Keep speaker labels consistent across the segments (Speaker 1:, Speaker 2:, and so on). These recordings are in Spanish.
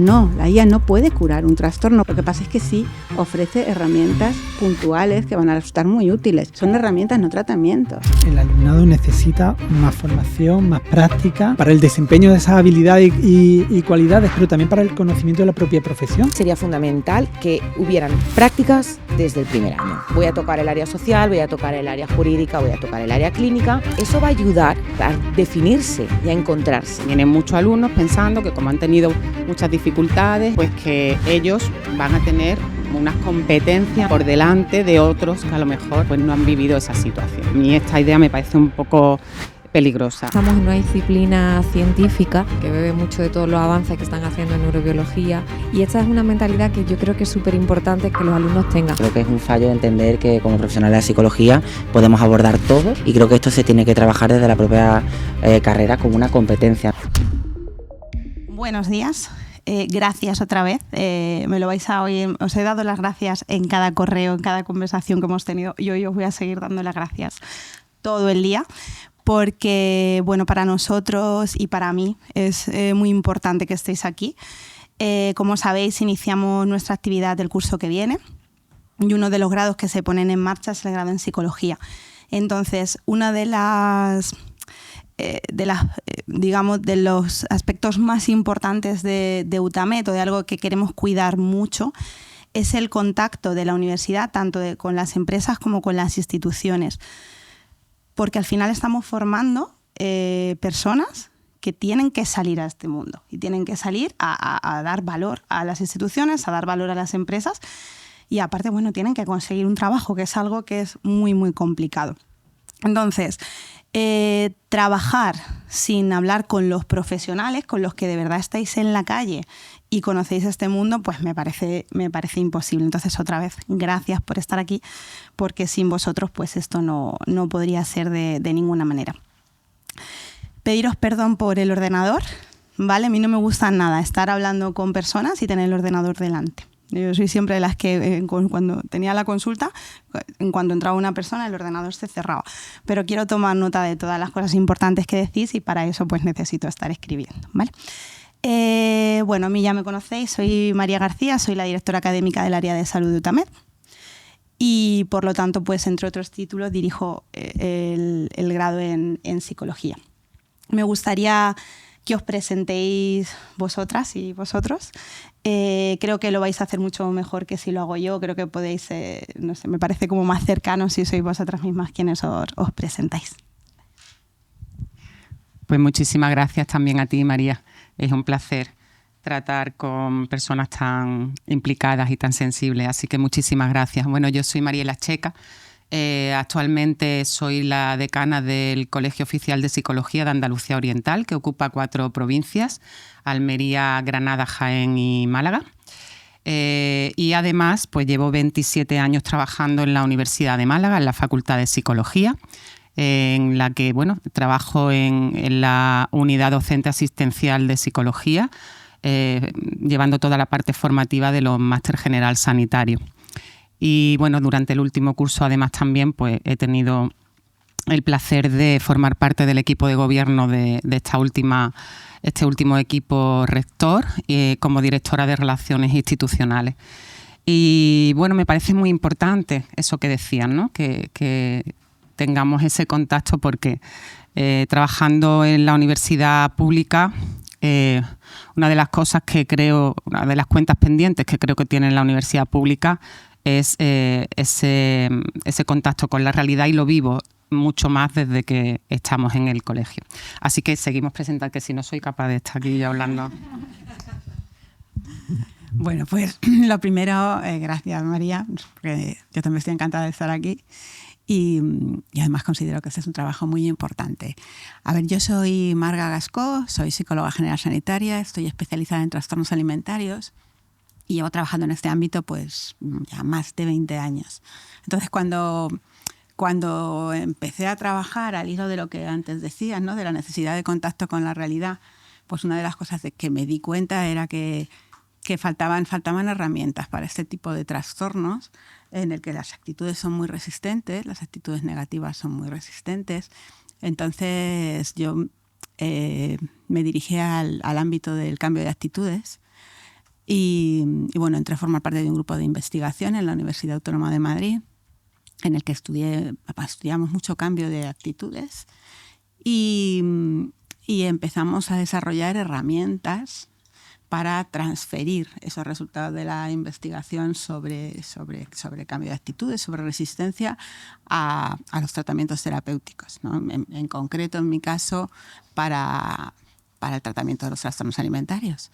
Speaker 1: No, la IA no puede curar un trastorno. Lo que pasa es que sí ofrece herramientas puntuales que van a resultar muy útiles. Son herramientas, no tratamientos.
Speaker 2: El alumnado necesita más formación, más práctica para el desempeño de esas habilidades y cualidades, pero también para el conocimiento de la propia profesión.
Speaker 3: Sería fundamental que hubieran prácticas desde el primer año. Voy a tocar el área social, voy a tocar el área jurídica, voy a tocar el área clínica. Eso va a ayudar a definirse y a encontrarse.
Speaker 4: Tienen muchos alumnos pensando que como han tenido muchas dificultades, pues que ellos van a tener unas competencias por delante de otros que a lo mejor pues no han vivido esa situación. Y esta idea me parece un poco peligrosa.
Speaker 5: Estamos en una disciplina científica que bebe mucho de todos los avances que están haciendo en neurobiología, y esta es una mentalidad que yo creo que es súper importante que los alumnos tengan.
Speaker 6: Creo que es un fallo entender que como profesionales de la psicología podemos abordar todo, y creo que esto se tiene que trabajar desde la propia carrera como una competencia.
Speaker 7: Buenos días. Gracias otra vez, me lo vais a oír, os he dado las gracias en cada correo, en cada conversación que hemos tenido, y hoy os voy a seguir dando las gracias todo el día, porque bueno, para nosotros y para mí es muy importante que estéis aquí. Como sabéis, iniciamos nuestra actividad del curso que viene, y uno de los grados que se ponen en marcha es el grado en psicología. Entonces, una de los aspectos más importantes de UTAMED, o de algo que queremos cuidar mucho, es el contacto de la universidad tanto con las empresas como con las instituciones, porque al final estamos formando personas que tienen que salir a este mundo y tienen que salir a dar valor a las instituciones, a dar valor a las empresas, y aparte, bueno, tienen que conseguir un trabajo, que es algo que es muy, muy complicado. Entonces, trabajar sin hablar con los profesionales, con los que de verdad estáis en la calle y conocéis este mundo, pues me parece imposible. Entonces, otra vez, gracias por estar aquí, porque sin vosotros pues esto no podría ser de ninguna manera. Pediros perdón por el ordenador, ¿vale? A mí no me gusta nada estar hablando con personas y tener el ordenador delante. Yo soy siempre de las que cuando tenía la consulta, en cuanto entraba una persona, el ordenador se cerraba. Pero quiero tomar nota de todas las cosas importantes que decís, y para eso pues necesito estar escribiendo, ¿vale? Bueno, a mí ya me conocéis, soy María García, soy la directora académica del área de salud de UTAMED, y por lo tanto, pues entre otros títulos, dirijo el grado en psicología. Me gustaría que os presentéis vosotras y vosotros. Creo que lo vais a hacer mucho mejor que si lo hago yo. Creo que podéis, no sé, me parece como más cercano si sois vosotras mismas quienes os presentáis.
Speaker 4: Pues muchísimas gracias también a ti, María. Es un placer tratar con personas tan implicadas y tan sensibles, así que muchísimas gracias. Bueno, yo soy Mariela Checa. Actualmente soy la decana del Colegio Oficial de Psicología de Andalucía Oriental, que ocupa 4 provincias: Almería, Granada, Jaén y Málaga. Y además pues llevo 27 años trabajando en la Universidad de Málaga, en la Facultad de Psicología, en la que trabajo en la unidad docente asistencial de psicología, llevando toda la parte formativa de los máster general sanitario. Y bueno, durante el último curso además también pues he tenido el placer de formar parte del equipo de gobierno de este último equipo rector, como directora de Relaciones Institucionales. Y bueno, me parece muy importante eso que decían, ¿no? Que tengamos ese contacto, porque trabajando en la universidad pública, una de las cosas que creo, una de las cuentas pendientes que creo que tiene la universidad pública es ese contacto con la realidad, y lo vivo mucho más desde que estamos en el colegio. Así que seguimos presentando, que si no soy capaz de estar aquí yo hablando.
Speaker 7: Bueno, pues lo primero, gracias María, porque yo también estoy encantada de estar aquí, y además considero que este es un trabajo muy importante. A ver, yo soy Marga Gascó, soy psicóloga general sanitaria, estoy especializada en trastornos alimentarios, y llevo trabajando en este ámbito pues ya más de 20 años. Entonces, cuando empecé a trabajar al hilo de lo que antes decías, ¿no?, de la necesidad de contacto con la realidad, pues una de las cosas de que me di cuenta era que faltaban herramientas para este tipo de trastornos, en el que las actitudes son muy resistentes, las actitudes negativas son muy resistentes. Entonces yo me dirigí al ámbito del cambio de actitudes,
Speaker 1: Y bueno, entré a formar parte de un grupo de investigación en la Universidad Autónoma de Madrid, en el que estudiamos mucho cambio de actitudes y empezamos a desarrollar herramientas para transferir esos resultados de la investigación sobre cambio de actitudes, sobre resistencia a los tratamientos terapéuticos, ¿no? En concreto, en mi caso, para el tratamiento de los trastornos alimentarios.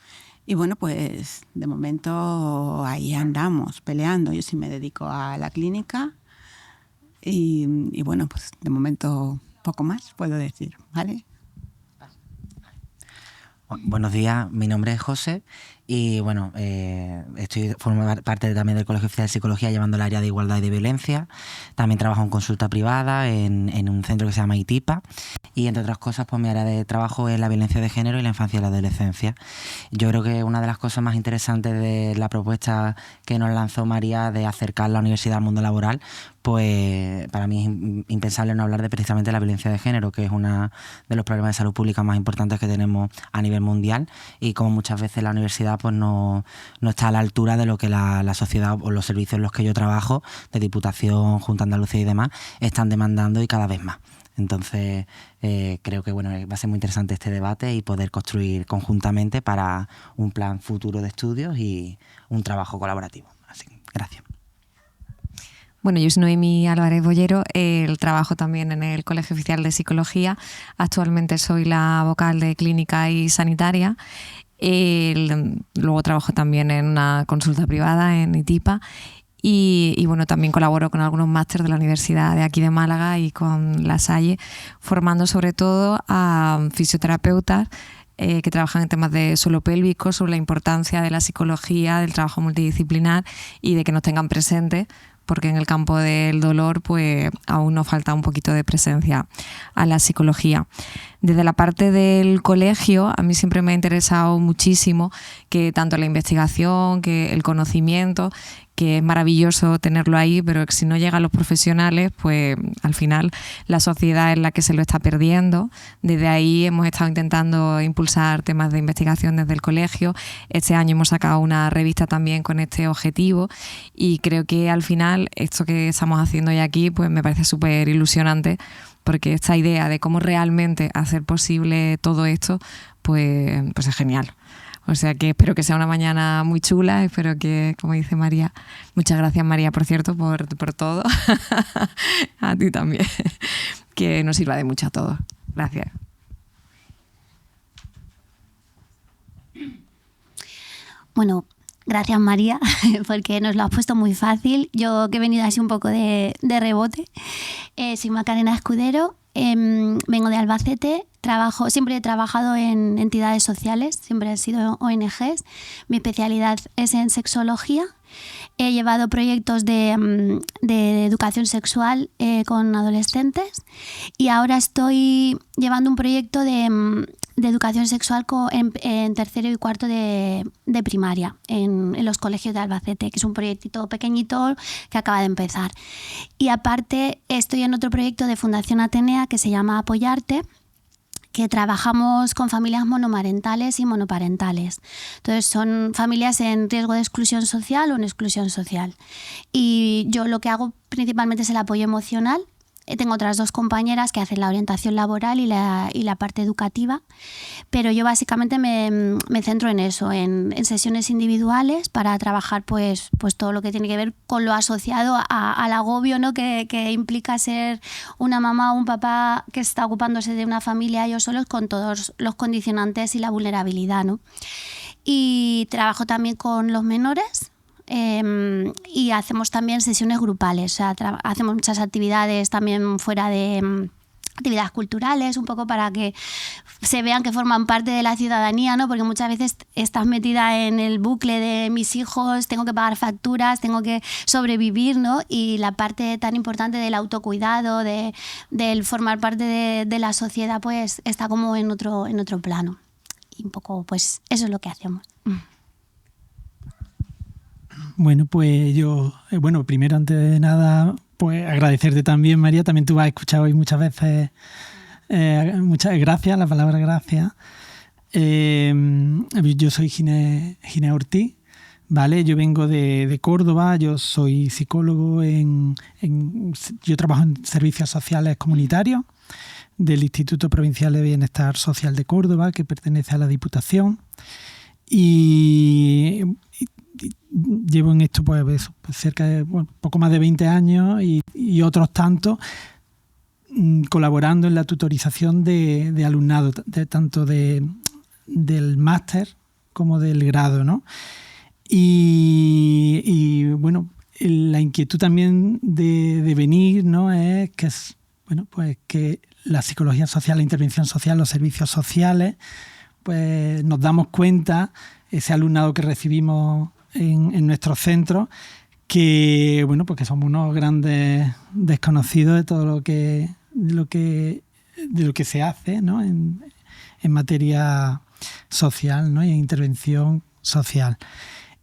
Speaker 1: Y bueno, pues de momento ahí andamos peleando. Yo sí me dedico a la clínica y bueno, pues de momento poco más puedo decir, ¿vale?
Speaker 6: Buenos días, mi nombre es José y bueno, formo parte también del Colegio Oficial de Psicología llevando el área de igualdad y de violencia. También trabajo en consulta privada en un centro que se llama ITIPA y entre otras cosas pues mi área de trabajo es la violencia de género y la infancia y la adolescencia. Yo creo que una de las cosas más interesantes de la propuesta que nos lanzó María de acercar la universidad al mundo laboral, pues para mí es impensable no hablar de precisamente la violencia de género, que es uno de los problemas de salud pública más importantes que tenemos a nivel mundial y como muchas veces la universidad pues no está a la altura de lo que la sociedad o los servicios en los que yo trabajo, de Diputación, Junta de Andalucía y demás, están demandando y cada vez más. Entonces creo que bueno, va a ser muy interesante este debate y poder construir conjuntamente para un plan futuro de estudios y un trabajo colaborativo. Así que gracias.
Speaker 5: Bueno, yo soy Noemí Álvarez Bollero, trabajo también en el Colegio Oficial de Psicología. Actualmente soy la vocal de Clínica y Sanitaria. Luego trabajo también en una consulta privada en ITIPA y bueno, también colaboro con algunos másteres de la Universidad de aquí de Málaga y con La Salle, formando sobre todo a fisioterapeutas que trabajan en temas de suelo pélvico, sobre la importancia de la psicología, del trabajo multidisciplinar y de que nos tengan presentes, porque en el campo del dolor pues aún nos falta un poquito de presencia a la psicología. Desde la parte del colegio, a mí siempre me ha interesado muchísimo que tanto la investigación, que el conocimiento, que es maravilloso tenerlo ahí, pero que si no llegan los profesionales, pues al final la sociedad es la que se lo está perdiendo. Desde ahí hemos estado intentando impulsar temas de investigación desde el colegio. Este año hemos sacado una revista también con este objetivo y creo que al final esto que estamos haciendo hoy aquí pues me parece súper ilusionante, porque esta idea de cómo realmente hacer posible todo esto pues es genial. O sea que espero que sea una mañana muy chula, espero que, como dice María, muchas gracias María, por cierto, por todo, a ti también, que nos sirva de mucho a todos. Gracias.
Speaker 8: Bueno, gracias María, porque nos lo has puesto muy fácil. Yo que he venido así un poco de rebote, soy Macarena Escudero, vengo de Albacete. Siempre he trabajado en entidades sociales, siempre han sido ONGs. Mi especialidad es en sexología. He llevado proyectos de educación sexual con adolescentes y ahora estoy llevando un proyecto de educación sexual en tercero y cuarto de primaria en los colegios de Albacete, que es un proyectito pequeñito que acaba de empezar. Y aparte estoy en otro proyecto de Fundación Atenea que se llama Apoyarte, que trabajamos con familias monomarentales y monoparentales. Entonces son familias en riesgo de exclusión social o en exclusión social. Y yo lo que hago principalmente es el apoyo emocional. Tengo otras dos compañeras que hacen la orientación laboral y la parte educativa, pero yo básicamente me centro en eso, en sesiones individuales para trabajar pues todo lo que tiene que ver con lo asociado al agobio, ¿no? que implica ser una mamá o un papá que está ocupándose de una familia ellos solos, con todos los condicionantes y la vulnerabilidad, ¿no? Y trabajo también con los menores. Y hacemos también sesiones grupales, o sea, hacemos muchas actividades también fuera de actividades culturales, un poco para que se vean que forman parte de la ciudadanía, ¿no? Porque muchas veces estás metida en el bucle de mis hijos, tengo que pagar facturas, tengo que sobrevivir, ¿no? Y la parte tan importante del autocuidado, del formar parte de la sociedad, pues está como en otro plano. Y un poco, pues eso es lo que hacemos.
Speaker 2: Bueno, pues yo, primero, antes de nada, pues agradecerte también, María. También tú has escuchado hoy muchas veces muchas gracias, la palabra gracias. Yo soy Ginés Ortiz, ¿vale? Yo vengo de Córdoba, yo soy psicólogo, yo trabajo en servicios sociales comunitarios del Instituto Provincial de Bienestar Social de Córdoba, que pertenece a la Diputación, y llevo en esto pues cerca de poco más de 20 años y otros tantos colaborando en la tutorización de alumnado, tanto del máster como del grado, ¿no? Y bueno, la inquietud también de venir, ¿no? Es que pues que la psicología social, la intervención social, los servicios sociales, pues nos damos cuenta, ese alumnado que recibimos en nuestros centros, que bueno, pues que somos unos grandes desconocidos de todo lo que se hace, ¿no? en materia social, ¿no? Y en intervención social.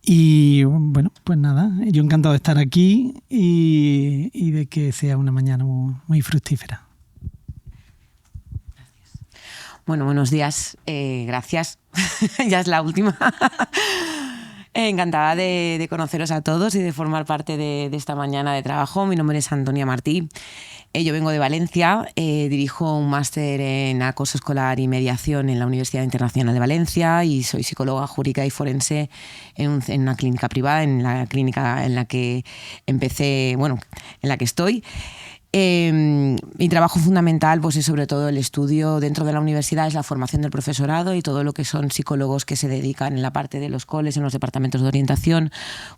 Speaker 2: Y bueno, pues nada, yo encantado de estar aquí y de que sea una mañana muy, muy fructífera.
Speaker 3: Bueno, buenos días, gracias. Ya es la última. Encantada de conoceros a todos y de formar parte de esta mañana de trabajo. Mi nombre es Antonia Martí. Yo vengo de Valencia, dirijo un máster en acoso escolar y mediación en la Universidad Internacional de Valencia y soy psicóloga jurídica y forense en una clínica privada, en la clínica en la que empecé, bueno, en la que estoy. Mi trabajo fundamental pues, es sobre todo el estudio dentro de la universidad, es la formación del profesorado y todo lo que son psicólogos que se dedican en la parte de los coles, en los departamentos de orientación,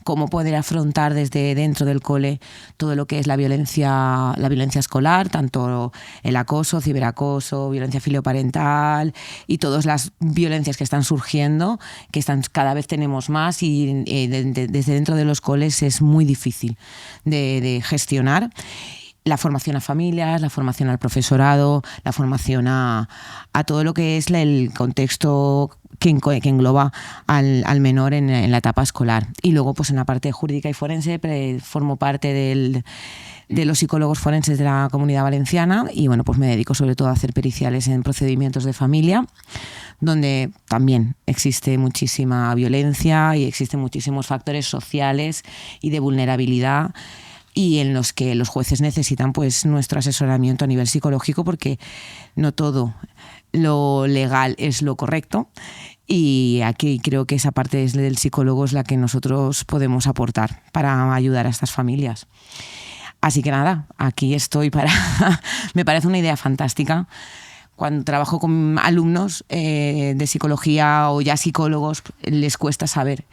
Speaker 3: cómo poder afrontar desde dentro del cole todo lo que es la violencia escolar, tanto el acoso, ciberacoso, violencia filioparental y todas las violencias que están surgiendo, que cada vez tenemos más y desde dentro de los coles es muy difícil de gestionar. La formación a familias, la formación al profesorado, la formación a todo lo que es el contexto que engloba al menor en la etapa escolar. Y luego, pues en la parte jurídica y forense, formo parte de los psicólogos forenses de la Comunidad Valenciana y bueno, pues me dedico sobre todo a hacer periciales en procedimientos de familia, donde también existe muchísima violencia y existen muchísimos factores sociales y de vulnerabilidad, y en los que los jueces necesitan pues nuestro asesoramiento a nivel psicológico, porque no todo lo legal es lo correcto, y aquí creo que esa parte del psicólogo es la que nosotros podemos aportar para ayudar a estas familias. Así que nada, aquí estoy me parece una idea fantástica. Cuando trabajo con alumnos de psicología o ya psicólogos, les cuesta saber.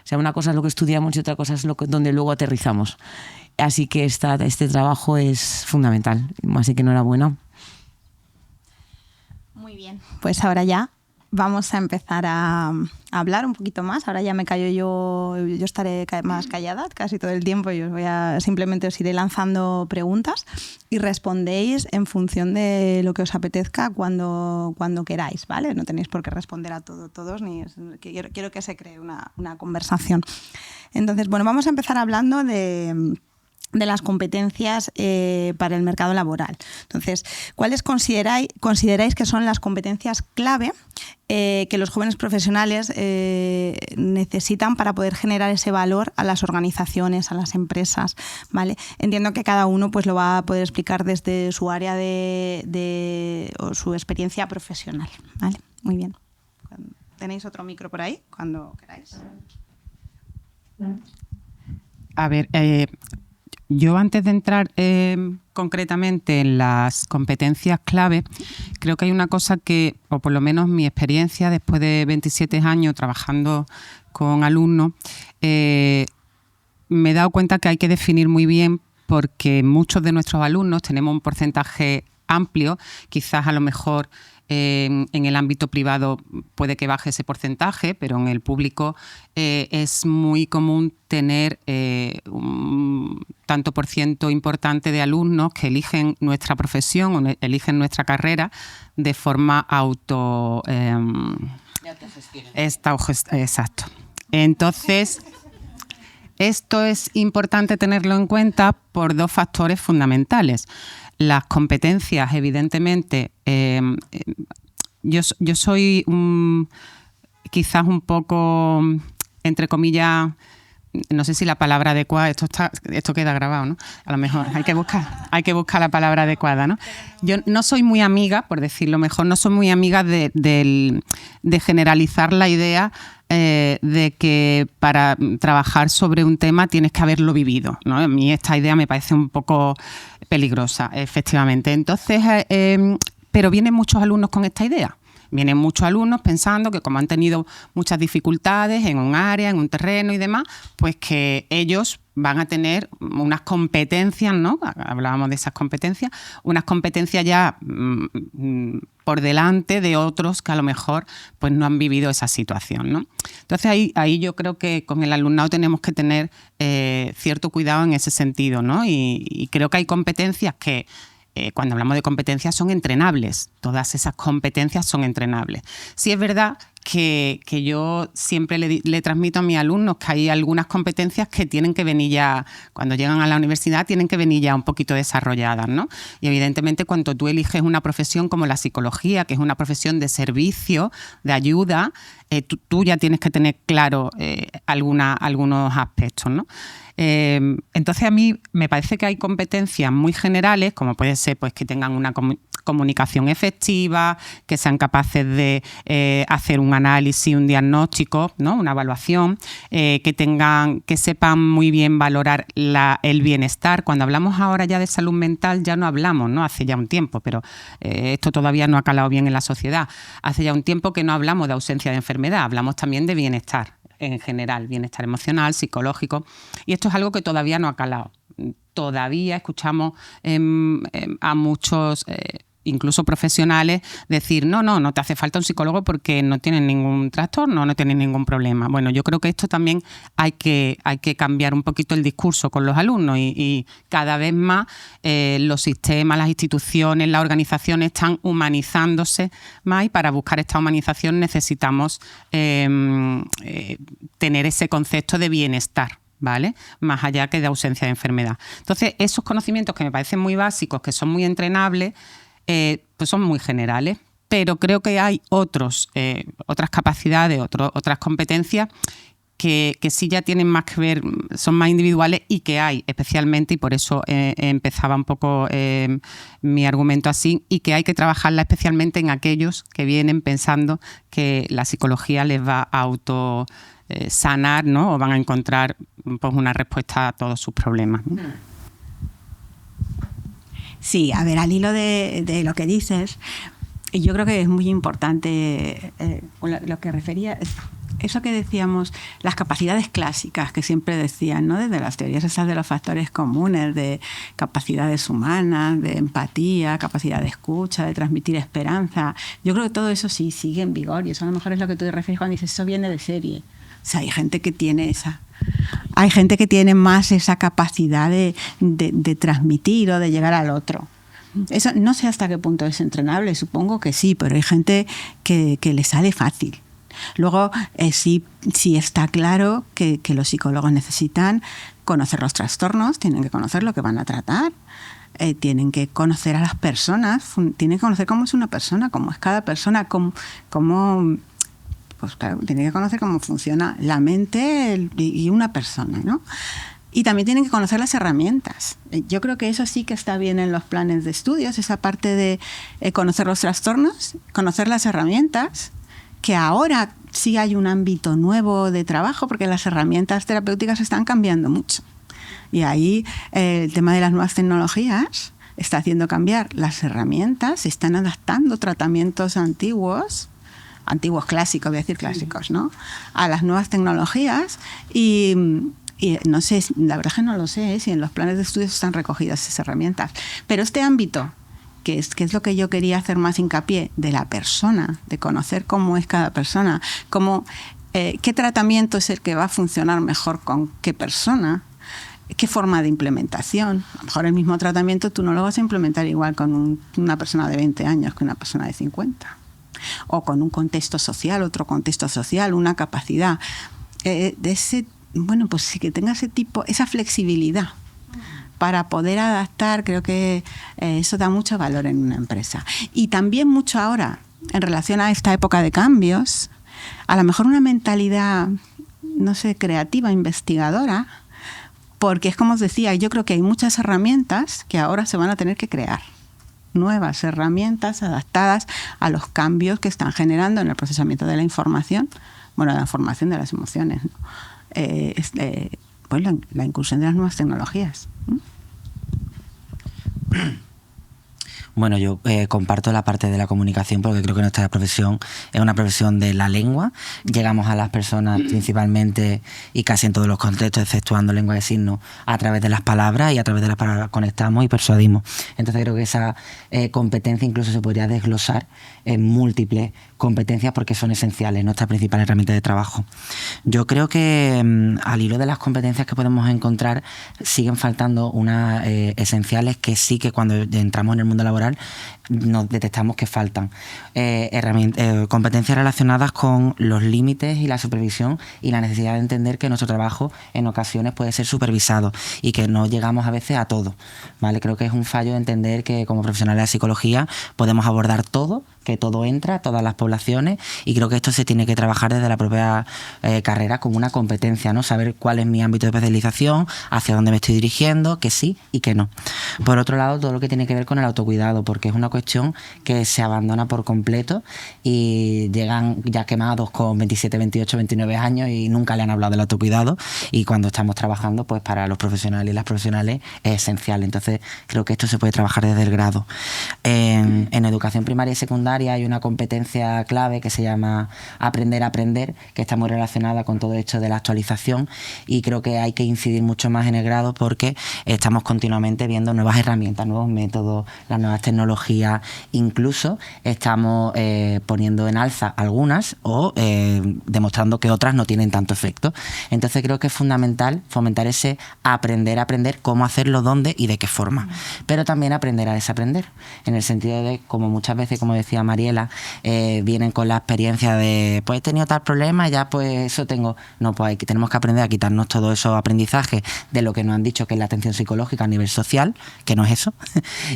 Speaker 3: O sea, una cosa es lo que estudiamos y otra cosa es donde luego aterrizamos. Así que este trabajo es fundamental. Así que enhorabuena.
Speaker 7: Muy bien. Pues ahora ya vamos a empezar a hablar un poquito más. Ahora ya me callo yo estaré más callada casi todo el tiempo. Yo simplemente os iré lanzando preguntas y respondéis en función de lo que os apetezca cuando queráis, ¿vale? No tenéis por qué responder a todos, quiero que se cree una conversación. Entonces, bueno, vamos a empezar hablando de las competencias para el mercado laboral. Entonces, ¿cuáles consideráis que son las competencias clave que los jóvenes profesionales necesitan para poder generar ese valor a las organizaciones, a las empresas? ¿Vale? Entiendo que cada uno pues, lo va a poder explicar desde su área o su experiencia profesional. ¿Vale? Muy bien. ¿Tenéis otro micro por ahí? Cuando queráis.
Speaker 4: A ver, yo antes de entrar concretamente en las competencias clave, creo que hay una cosa que, o por lo menos mi experiencia después de 27 años trabajando con alumnos, me he dado cuenta que hay que definir muy bien, porque muchos de nuestros alumnos tenemos un porcentaje amplio, quizás a lo mejor en el ámbito privado puede que baje ese porcentaje, pero en el público es muy común tener un tanto por ciento importante de alumnos que eligen nuestra profesión o eligen nuestra carrera de forma Exacto. Entonces, esto es importante tenerlo en cuenta por dos factores fundamentales. Las competencias, evidentemente, yo soy quizás un poco entre comillas, no sé si la palabra adecuada, esto queda grabado, ¿no? A lo mejor hay que buscar la palabra adecuada, ¿no? Yo no soy muy amiga, por decirlo mejor, no soy muy amiga de generalizar la idea de que para trabajar sobre un tema tienes que haberlo vivido, ¿no? A mí esta idea me parece un poco peligrosa, efectivamente. Entonces, pero vienen muchos alumnos con esta idea. Vienen muchos alumnos pensando que como han tenido muchas dificultades en un área, en un terreno y demás, pues que ellos van a tener unas competencias, ¿no? Hablábamos de esas competencias, unas competencias ya por delante de otros que a lo mejor pues no han vivido esa situación, ¿no? Entonces ahí yo creo que con el alumnado tenemos que tener cierto cuidado en ese sentido, ¿no? Y creo que hay competencias que cuando hablamos de competencias son entrenables, todas esas competencias son entrenables. Sí es verdad que yo siempre le transmito a mis alumnos que hay algunas competencias que tienen que venir ya, cuando llegan a la universidad, tienen que venir ya un poquito desarrolladas, ¿no? Y evidentemente cuando tú eliges una profesión como la psicología, que es una profesión de servicio, de ayuda, tú ya tienes que tener claro algunos aspectos, ¿no? Entonces a mí me parece que hay competencias muy generales, como puede ser pues que tengan una comunicación efectiva, que sean capaces de hacer un análisis, un diagnóstico, ¿no? Una evaluación, que sepan muy bien valorar el bienestar. Cuando hablamos ahora ya de salud mental ya no hablamos, ¿no? Hace ya un tiempo, pero esto todavía no ha calado bien en la sociedad. Hace ya un tiempo que no hablamos de ausencia de enfermedad, hablamos también de bienestar en general, bienestar emocional, psicológico, y esto es algo que todavía no ha calado. Todavía escuchamos a muchos incluso profesionales decir no te hace falta un psicólogo porque no tienes ningún trastorno, no tienes ningún problema. Bueno, yo creo que esto también hay que cambiar un poquito el discurso con los alumnos y cada vez más los sistemas, las instituciones, las organizaciones están humanizándose más, y para buscar esta humanización necesitamos tener ese concepto de bienestar, ¿vale? Más allá que de ausencia de enfermedad. Entonces, esos conocimientos que me parecen muy básicos, que son muy entrenables, pues son muy generales, pero creo que hay otras capacidades, otras competencias que sí ya tienen más que ver, son más individuales y que hay especialmente, y por eso empezaba un poco mi argumento así, y que hay que trabajarla especialmente en aquellos que vienen pensando que la psicología les va a sanar, ¿no? O van a encontrar pues una respuesta a todos sus problemas, ¿no?
Speaker 1: Sí, a ver, al hilo de lo que dices, yo creo que es muy importante lo que refería, eso que decíamos, las capacidades clásicas que siempre decían, ¿no? Desde las teorías esas de los factores comunes, de capacidades humanas, de empatía, capacidad de escucha, de transmitir esperanza. Yo creo que todo eso sí sigue en vigor, y eso a lo mejor es lo que tú te refieres cuando dices eso viene de serie. O sea, hay gente que tiene más esa capacidad de transmitir o de llegar al otro. Eso no sé hasta qué punto es entrenable, supongo que sí, pero hay gente que le sale fácil. Luego, sí está claro que los psicólogos necesitan conocer los trastornos, tienen que conocer lo que van a tratar, tienen que conocer a las personas, tienen que conocer cómo es una persona, cómo es cada persona, pues claro, tienen que conocer cómo funciona la mente y una persona, ¿no? Y también tienen que conocer las herramientas. Yo creo que eso sí que está bien en los planes de estudios, esa parte de conocer los trastornos, conocer las herramientas, que ahora sí hay un ámbito nuevo de trabajo porque las herramientas terapéuticas están cambiando mucho. Y ahí el tema de las nuevas tecnologías está haciendo cambiar las herramientas, se están adaptando tratamientos antiguos clásicos, voy a decir clásicos, ¿no? A las nuevas tecnologías y no sé, la verdad es que no lo sé si en los planes de estudios están recogidas esas herramientas. Pero este ámbito, que es lo que yo quería hacer más hincapié, de la persona, de conocer cómo es cada persona, qué tratamiento es el que va a funcionar mejor con qué persona, qué forma de implementación. A lo mejor el mismo tratamiento tú no lo vas a implementar igual con una persona de 20 años que una persona de 50. O con un contexto social, otro contexto social, una capacidad de ese, bueno, pues sí, que tenga esa flexibilidad para poder adaptar. Creo que eso da mucho valor en una empresa. Y también mucho ahora, en relación a esta época de cambios, a lo mejor una mentalidad no sé, creativa, investigadora, porque es como os decía, yo creo que hay muchas herramientas que ahora se van a tener que crear. Nuevas herramientas adaptadas a los cambios que están generando en el procesamiento de la información, bueno, la información de las emociones, ¿no? Pues la incursión de las nuevas tecnologías.
Speaker 6: Bueno, yo comparto la parte de la comunicación porque creo que nuestra profesión es una profesión de la lengua. Llegamos a las personas principalmente y casi en todos los contextos, exceptuando lengua de signos, a través de las palabras, y a través de las palabras conectamos y persuadimos. Entonces creo que esa competencia incluso se podría desglosar en múltiples competencias porque son esenciales, nuestra principal herramienta de trabajo. Yo creo que al hilo de las competencias que podemos encontrar siguen faltando unas esenciales que sí que cuando entramos en el mundo laboral nos detectamos que faltan. Competencias relacionadas con los límites y la supervisión y la necesidad de entender que nuestro trabajo en ocasiones puede ser supervisado y que no llegamos a veces a todo, ¿vale? Creo que es un fallo entender que como profesionales de psicología podemos abordar todo, que todo entra, todas las poblaciones, y creo que esto se tiene que trabajar desde la propia carrera como una competencia, ¿no? Saber cuál es mi ámbito de especialización, hacia dónde me estoy dirigiendo, que sí y que no. Por otro lado, todo lo que tiene que ver con el autocuidado, porque es una cuestión que se abandona por completo y llegan ya quemados con 27, 28, 29 años y nunca le han hablado del autocuidado, y cuando estamos trabajando, pues para los profesionales y las profesionales es esencial. Entonces creo que esto se puede trabajar desde el grado. En educación primaria y secundaria hay una competencia clave que se llama aprender a aprender, que está muy relacionada con todo esto de la actualización, y creo que hay que incidir mucho más en el grado porque estamos continuamente viendo nuevas herramientas, nuevos métodos, las nuevas tecnologías, incluso estamos poniendo en alza algunas o demostrando que otras no tienen tanto efecto. Entonces creo que es fundamental fomentar ese aprender a aprender, cómo hacerlo, dónde y de qué forma, pero también aprender a desaprender, en el sentido de, como muchas veces, como decía Mariela, vienen con la experiencia de pues he tenido tal problema, ya pues eso tengo. No, pues tenemos que aprender a quitarnos todo esos aprendizajes de lo que nos han dicho que es la atención psicológica a nivel social, que no es eso,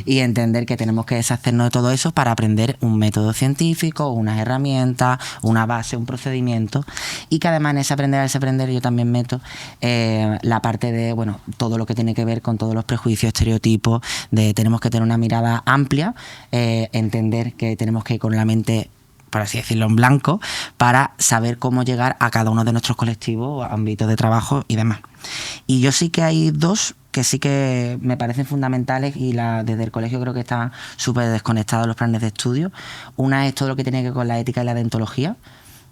Speaker 6: y entender que tenemos que deshacernos de todo eso para aprender un método científico, unas herramientas, una base, un procedimiento, y que además en ese aprender a desaprender yo también meto la parte de, bueno, todo lo que tiene que ver con todos los prejuicios, estereotipos, de tenemos que tener una mirada amplia, entender que tenemos que ir con la mente, por así decirlo, en blanco, para saber cómo llegar a cada uno de nuestros colectivos, ámbitos de trabajo y demás. Y yo sí que hay dos que sí que me parecen fundamentales y desde el colegio creo que están súper desconectados los planes de estudio. Una es todo lo que tiene que ver con la ética y la deontología,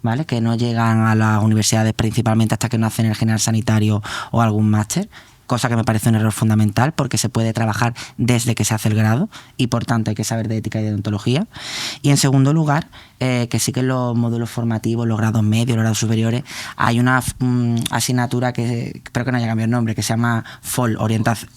Speaker 6: ¿vale? Que no llegan a las universidades principalmente hasta que no hacen el general sanitario o algún máster, cosa que me parece un error fundamental porque se puede trabajar desde que se hace el grado y por tanto hay que saber de ética y de deontología. Y en segundo lugar, que sí que en los módulos formativos, los grados medios, los grados superiores, hay una asignatura que espero que no haya cambiado el nombre, que se llama FOL, orientación.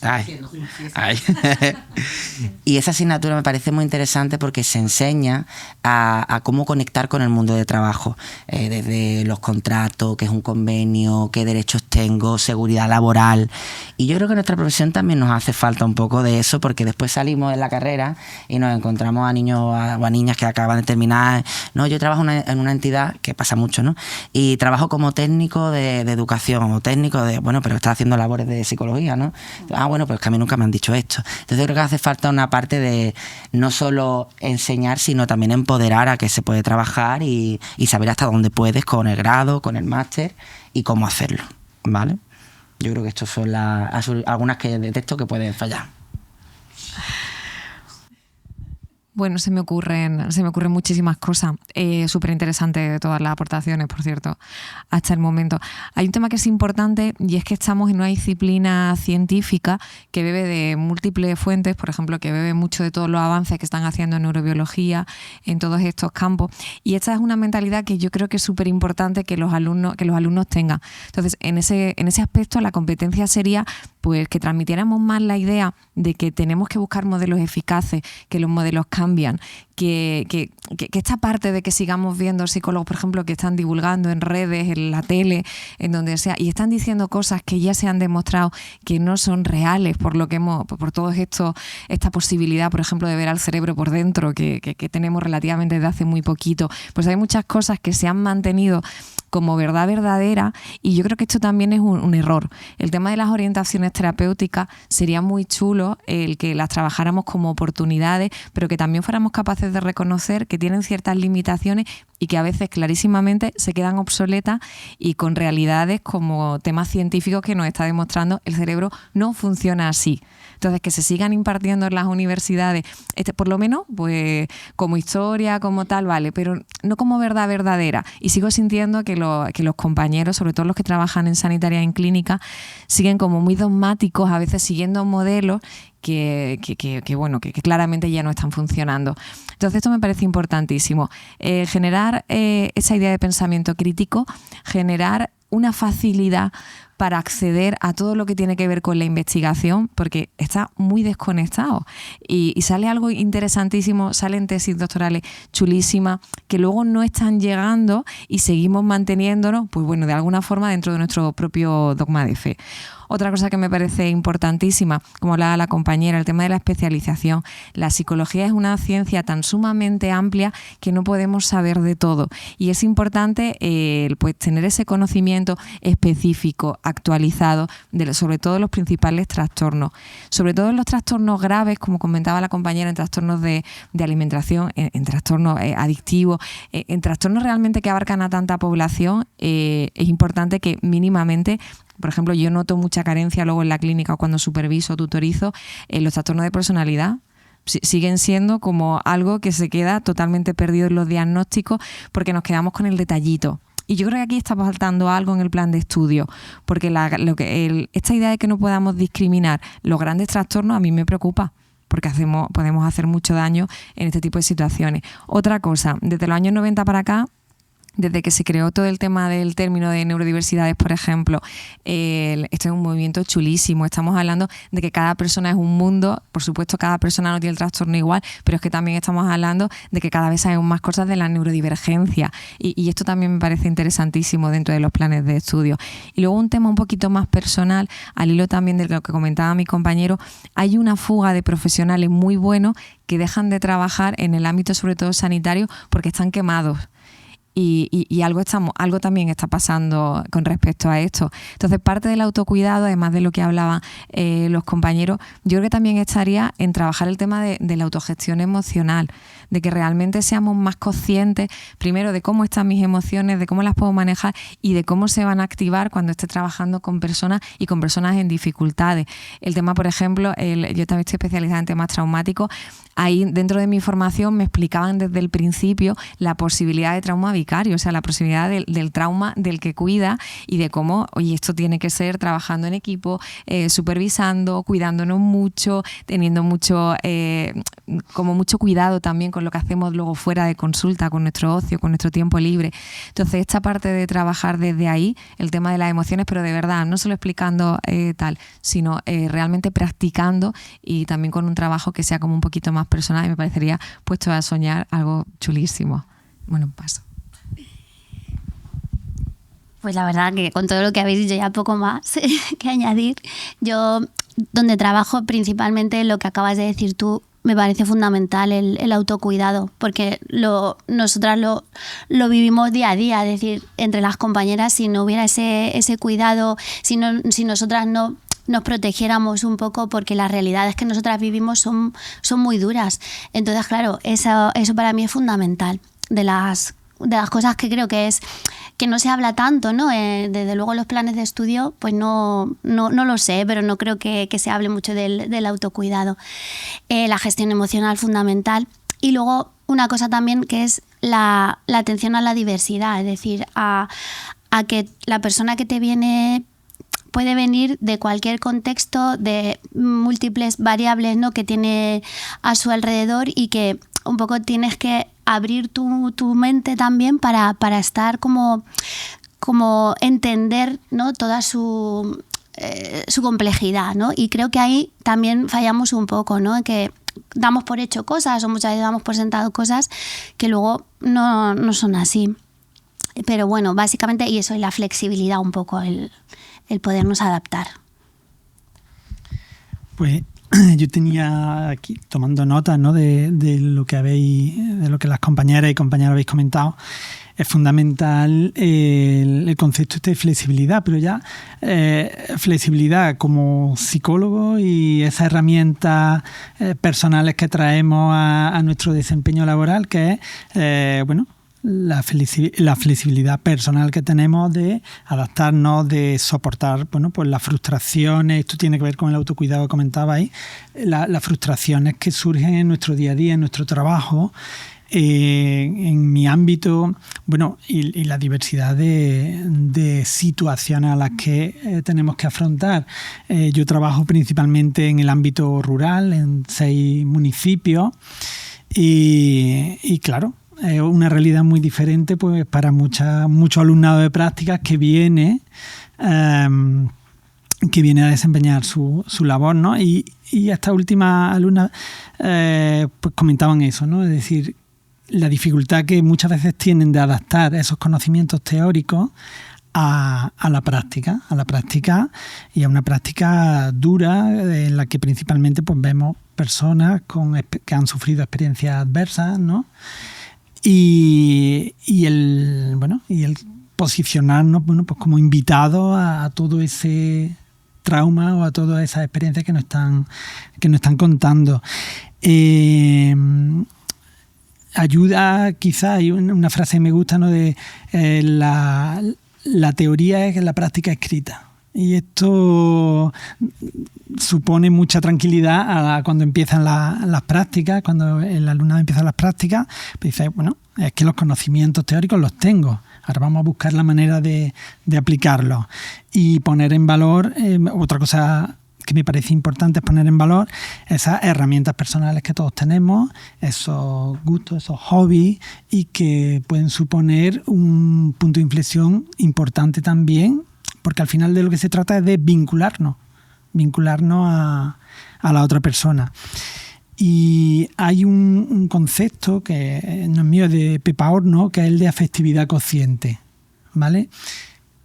Speaker 6: Y esa asignatura me parece muy interesante porque se enseña a cómo conectar con el mundo de trabajo, desde los contratos, qué es un convenio, qué derechos tengo, seguridad laboral. Y yo creo que en nuestra profesión también nos hace falta un poco de eso, porque después salimos de la carrera y nos encontramos a niños o a niñas que acaban de terminar. No, yo trabajo en una entidad, que pasa mucho, ¿no? Y trabajo como técnico de educación o técnico de, bueno, pero estás haciendo labores de psicología, ¿no? Ah, bueno, pues que a mí nunca me han dicho esto. Entonces creo que hace falta una parte de no solo enseñar, sino también empoderar a que se puede trabajar y saber hasta dónde puedes con el grado, con el máster y cómo hacerlo, ¿vale? Yo creo que estas son algunas que detecto que pueden fallar.
Speaker 5: Bueno, se me ocurren muchísimas cosas. Súper interesante todas las aportaciones, por cierto, hasta el momento. Hay un tema que es importante y es que estamos en una disciplina científica que bebe de múltiples fuentes, por ejemplo, que bebe mucho de todos los avances que están haciendo en neurobiología, en todos estos campos. Y esta es una mentalidad que yo creo que es súper importante que los alumnos tengan. Entonces, en ese aspecto, la competencia sería pues que transmitiéramos más la idea de que tenemos que buscar modelos eficaces, que los modelos cambian, cambian, que esta parte de que sigamos viendo psicólogos, por ejemplo, que están divulgando en redes, en la tele, en donde sea, y están diciendo cosas que ya se han demostrado que no son reales por lo que por todo esto, esta posibilidad, por ejemplo, de ver al cerebro por dentro, que tenemos relativamente desde hace muy poquito, pues hay muchas cosas que se han mantenido como verdad verdadera, y yo creo que esto también es un error. El tema de las orientaciones terapéuticas sería muy chulo el que las trabajáramos como oportunidades, pero que también fuéramos capaces de reconocer que tienen ciertas limitaciones y que a veces clarísimamente se quedan obsoletas y con realidades como temas científicos que nos está demostrando el cerebro no funciona así. Entonces, que se sigan impartiendo en las universidades, por lo menos, pues como historia, como tal, vale, pero no como verdad verdadera. Y sigo sintiendo que los compañeros, sobre todo los que trabajan en sanitaria y en clínica, siguen como muy dogmáticos, a veces siguiendo modelos que claramente ya no están funcionando. Entonces, esto me parece importantísimo. Generar esa idea de pensamiento crítico, generar una facilidad para acceder a todo lo que tiene que ver con la investigación, porque está muy desconectado. Y sale algo interesantísimo, salen tesis doctorales chulísimas, que luego no están llegando y seguimos manteniéndonos, pues bueno, de alguna forma dentro de nuestro propio dogma de fe. Otra cosa que me parece importantísima, como hablaba la compañera, el tema de la especialización. La psicología es una ciencia tan sumamente amplia que no podemos saber de todo. Y es importante pues tener ese conocimiento específico, actualizado, sobre todo los principales trastornos. Sobre todo en los trastornos graves, como comentaba la compañera, en trastornos de alimentación, en trastornos adictivos, en trastornos realmente que abarcan a tanta población, es importante que mínimamente, por ejemplo, yo noto mucha carencia luego en la clínica o cuando superviso o tutorizo los trastornos de personalidad. Siguen siendo como algo que se queda totalmente perdido en los diagnósticos porque nos quedamos con el detallito. Y yo creo que aquí está faltando algo en el plan de estudio, porque esta idea de que no podamos discriminar los grandes trastornos a mí me preocupa, porque podemos hacer mucho daño en este tipo de situaciones. Otra cosa, desde los años 90 para acá, desde que se creó todo el tema del término de neurodiversidades, por ejemplo, esto es un movimiento chulísimo. Estamos hablando de que cada persona es un mundo. Por supuesto, cada persona no tiene el trastorno igual, pero es que también estamos hablando de que cada vez sabemos más cosas de la neurodivergencia. Y esto también me parece interesantísimo dentro de los planes de estudio. Y luego un tema un poquito más personal, al hilo también de lo que comentaba mi compañero, hay una fuga de profesionales muy buenos que dejan de trabajar en el ámbito, sobre todo sanitario, porque están quemados. Y algo también está pasando con respecto a esto. Entonces, parte del autocuidado, además de lo que hablaban los compañeros, yo creo que también estaría en trabajar el tema de la autogestión emocional, de que realmente seamos más conscientes, primero, de cómo están mis emociones, de cómo las puedo manejar y de cómo se van a activar cuando esté trabajando con personas y con personas en dificultades. El tema, por ejemplo, yo también estoy especializada en temas traumáticos. Ahí, dentro de mi formación, me explicaban desde el principio la posibilidad de trauma vicario, o sea, la posibilidad del trauma del que cuida y de cómo, oye, esto tiene que ser trabajando en equipo, supervisando, cuidándonos mucho, teniendo mucho cuidado también con lo que hacemos luego fuera de consulta, con nuestro ocio, con nuestro tiempo libre. Entonces, esta parte de trabajar desde ahí, el tema de las emociones, pero de verdad, no solo explicando sino realmente practicando y también con un trabajo que sea como un poquito más personal, y me parecería, puesto a soñar, algo chulísimo. Bueno, paso.
Speaker 8: Pues la verdad que con todo lo que habéis dicho ya poco más que añadir. Yo, donde trabajo principalmente, lo que acabas de decir tú, me parece fundamental el autocuidado, porque nosotras lo vivimos día a día. Es decir, entre las compañeras, si no hubiera ese cuidado, si nosotras no nos protegiéramos un poco, porque las realidades que nosotras vivimos son muy duras. Entonces, claro, eso para mí es fundamental. De las cosas que creo que no se habla tanto, ¿no? Desde luego los planes de estudio, pues no lo sé, pero no creo que se hable mucho del autocuidado. La gestión emocional fundamental. Y luego una cosa también que es la atención a la diversidad, es decir, a que la persona que te viene puede venir de cualquier contexto, de múltiples variables, ¿no?, que tiene a su alrededor, y que un poco tienes que abrir tu mente también para estar como entender, ¿no?, toda su complejidad, ¿no? Y creo que ahí también fallamos un poco, ¿no? Que damos por hecho cosas o muchas veces damos por sentado cosas que luego no son así. Pero bueno, básicamente, y eso, y la flexibilidad un poco, el podernos adaptar.
Speaker 2: Pues yo tenía aquí tomando nota, ¿no?, de lo que las compañeras y compañeros habéis comentado. Es fundamental el concepto de flexibilidad, pero ya flexibilidad como psicólogo y esas herramientas personales que traemos a nuestro desempeño laboral, que es, la flexibilidad personal que tenemos de adaptarnos, de soportar, pues las frustraciones. Esto tiene que ver con el autocuidado que comentaba ahí, las frustraciones que surgen en nuestro día a día, en nuestro trabajo, en mi ámbito, y la diversidad de situaciones a las que tenemos que afrontar. Yo trabajo principalmente en el ámbito rural, en 6 municipios, y claro, es una realidad muy diferente pues para mucho alumnado de prácticas que viene a desempeñar su labor, ¿no? Y estas últimas alumnas pues comentaban eso, ¿no? Es decir, la dificultad que muchas veces tienen de adaptar esos conocimientos teóricos a la práctica y a una práctica dura en la que principalmente pues vemos personas que han sufrido experiencias adversas, ¿no? Y el posicionarnos pues como invitados a todo ese trauma o a todas esas experiencias que nos están contando. Ayuda, quizá, hay una frase que me gusta, ¿no?, de la teoría es la práctica escrita. Y esto supone mucha tranquilidad cuando empiezan las prácticas, cuando el alumnado empieza las prácticas, pues dice, es que los conocimientos teóricos los tengo, ahora vamos a buscar la manera de aplicarlos y poner en valor. Otra cosa que me parece importante es poner en valor esas herramientas personales que todos tenemos, esos gustos, esos hobbies, y que pueden suponer un punto de inflexión importante también, porque al final de lo que se trata es de vincularnos a la otra persona. Y hay un concepto que no es mío, es de Pepa Horno, que es el de afectividad consciente, ¿vale?,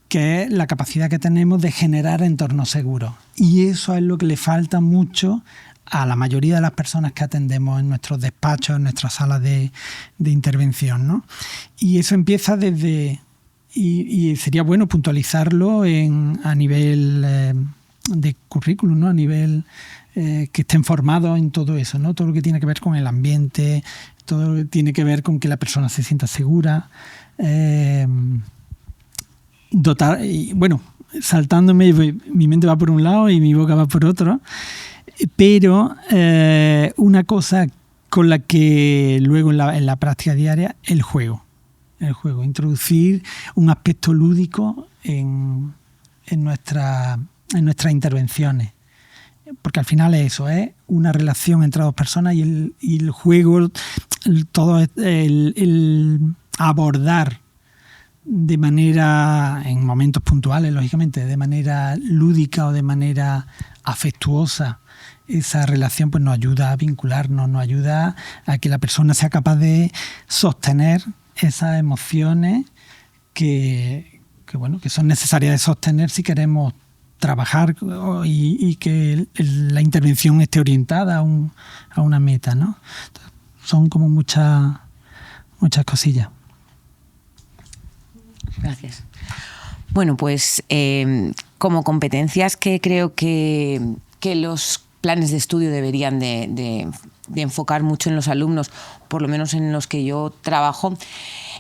Speaker 2: que es la capacidad que tenemos de generar entornos seguros. Y eso es lo que le falta mucho a la mayoría de las personas que atendemos en nuestros despachos, en nuestras salas de intervención, ¿no? Y eso empieza desde... Y sería bueno puntualizarlo a nivel de currículum, ¿no?, a nivel que estén formados en todo eso, ¿no? Todo lo que tiene que ver con el ambiente, todo lo que tiene que ver con que la persona se sienta segura, dotar, saltándome, mi mente va por un lado y mi boca va por otro, pero una cosa con la que luego en la práctica diaria, el juego, introducir un aspecto lúdico en nuestras intervenciones, porque al final es eso, es una relación entre dos personas, y el juego, todo el abordar de manera, en momentos puntuales, lógicamente, de manera lúdica o de manera afectuosa, esa relación pues nos ayuda a vincularnos, nos ayuda a que la persona sea capaz de sostener esas emociones que son necesarias de sostener si queremos trabajar y que la intervención esté orientada a una meta, ¿no? Entonces, son como muchas cosillas.
Speaker 3: Gracias. Bueno, pues como competencias que creo que los planes de estudio deberían de enfocar mucho en los alumnos, por lo menos en los que yo trabajo,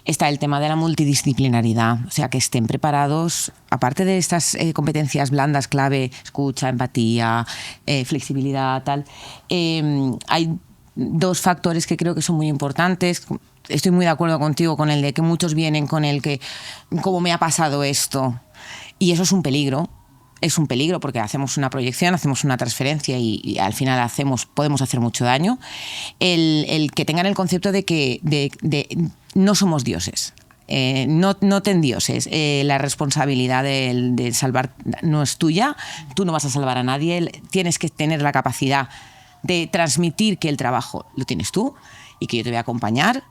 Speaker 3: está el tema de la multidisciplinaridad, o sea, que estén preparados, aparte de estas competencias blandas clave, escucha, empatía, flexibilidad, tal, hay 2 factores que creo que son muy importantes. Estoy muy de acuerdo contigo con el de que muchos vienen con el que, ¿cómo me ha pasado esto? Y eso es un peligro. Es un peligro porque hacemos una proyección, hacemos una transferencia y al final podemos hacer mucho daño. El que tengan el concepto de que no somos dioses. No ten dioses. La responsabilidad de salvar no es tuya. Tú no vas a salvar a nadie. Tienes que tener la capacidad de transmitir que el trabajo lo tienes tú y que yo te voy a acompañar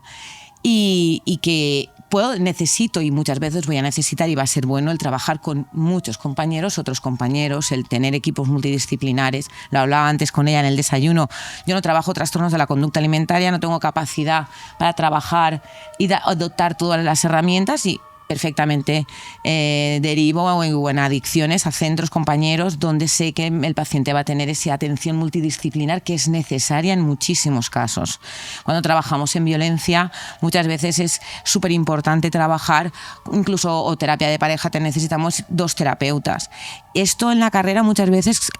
Speaker 3: y que necesito y muchas veces voy a necesitar y va a ser bueno el trabajar con muchos compañeros, otros compañeros, el tener equipos multidisciplinares. Lo hablaba antes con ella en el desayuno. Yo no trabajo trastornos de la conducta alimentaria, no tengo capacidad para trabajar y adoptar todas las herramientas y perfectamente derivo o en adicciones a centros, compañeros, donde sé que el paciente va a tener esa atención multidisciplinar que es necesaria en muchísimos casos. Cuando trabajamos en violencia, muchas veces es súper importante trabajar, incluso o terapia de pareja, necesitamos 2 terapeutas. Esto en la carrera muchas veces,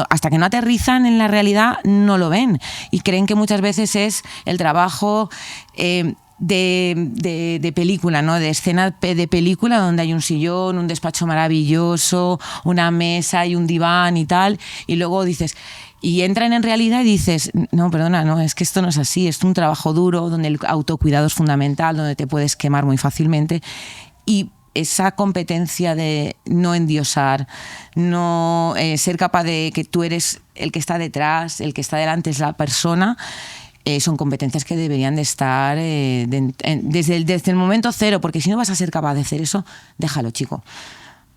Speaker 3: hasta que no aterrizan en la realidad, no lo ven y creen que muchas veces es el trabajo de película, ¿no? De escena de película donde hay un sillón, un despacho maravilloso, una mesa y un diván y tal, y luego dices, y entran en realidad y dices, no, perdona, no, es que esto no es así, es un trabajo duro donde el autocuidado es fundamental, donde te puedes quemar muy fácilmente y esa competencia de no endiosar, no ser capaz de que tú eres el que está detrás, el que está delante es la persona. Son competencias que deberían de estar desde el momento cero, porque si no vas a ser capaz de hacer eso, déjalo, chico.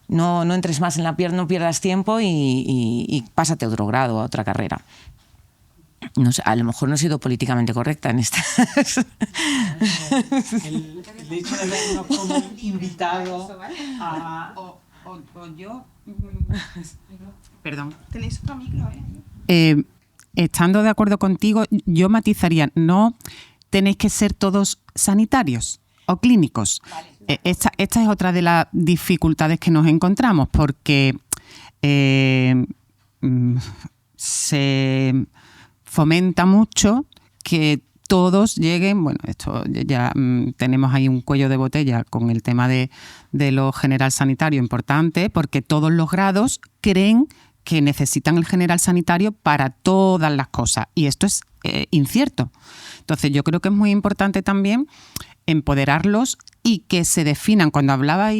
Speaker 3: No entres más en la no pierdas tiempo y pásate a otro grado, a otra carrera. No sé, a lo mejor no he sido políticamente correcta en esta.
Speaker 4: El hecho de vernos como invitados a... O yo... Perdón.
Speaker 7: ¿Tenéis otro micro?
Speaker 4: Estando de acuerdo contigo, yo matizaría, no tenéis que ser todos sanitarios o clínicos. Vale. Esta es otra de las dificultades que nos encontramos, porque se fomenta mucho que todos lleguen, bueno, esto ya tenemos ahí un cuello de botella con el tema de lo general sanitario importante, porque todos los grados creen que necesitan el general sanitario para todas las cosas y esto es incierto. Entonces yo creo que es muy importante también empoderarlos y que se definan. Cuando hablaba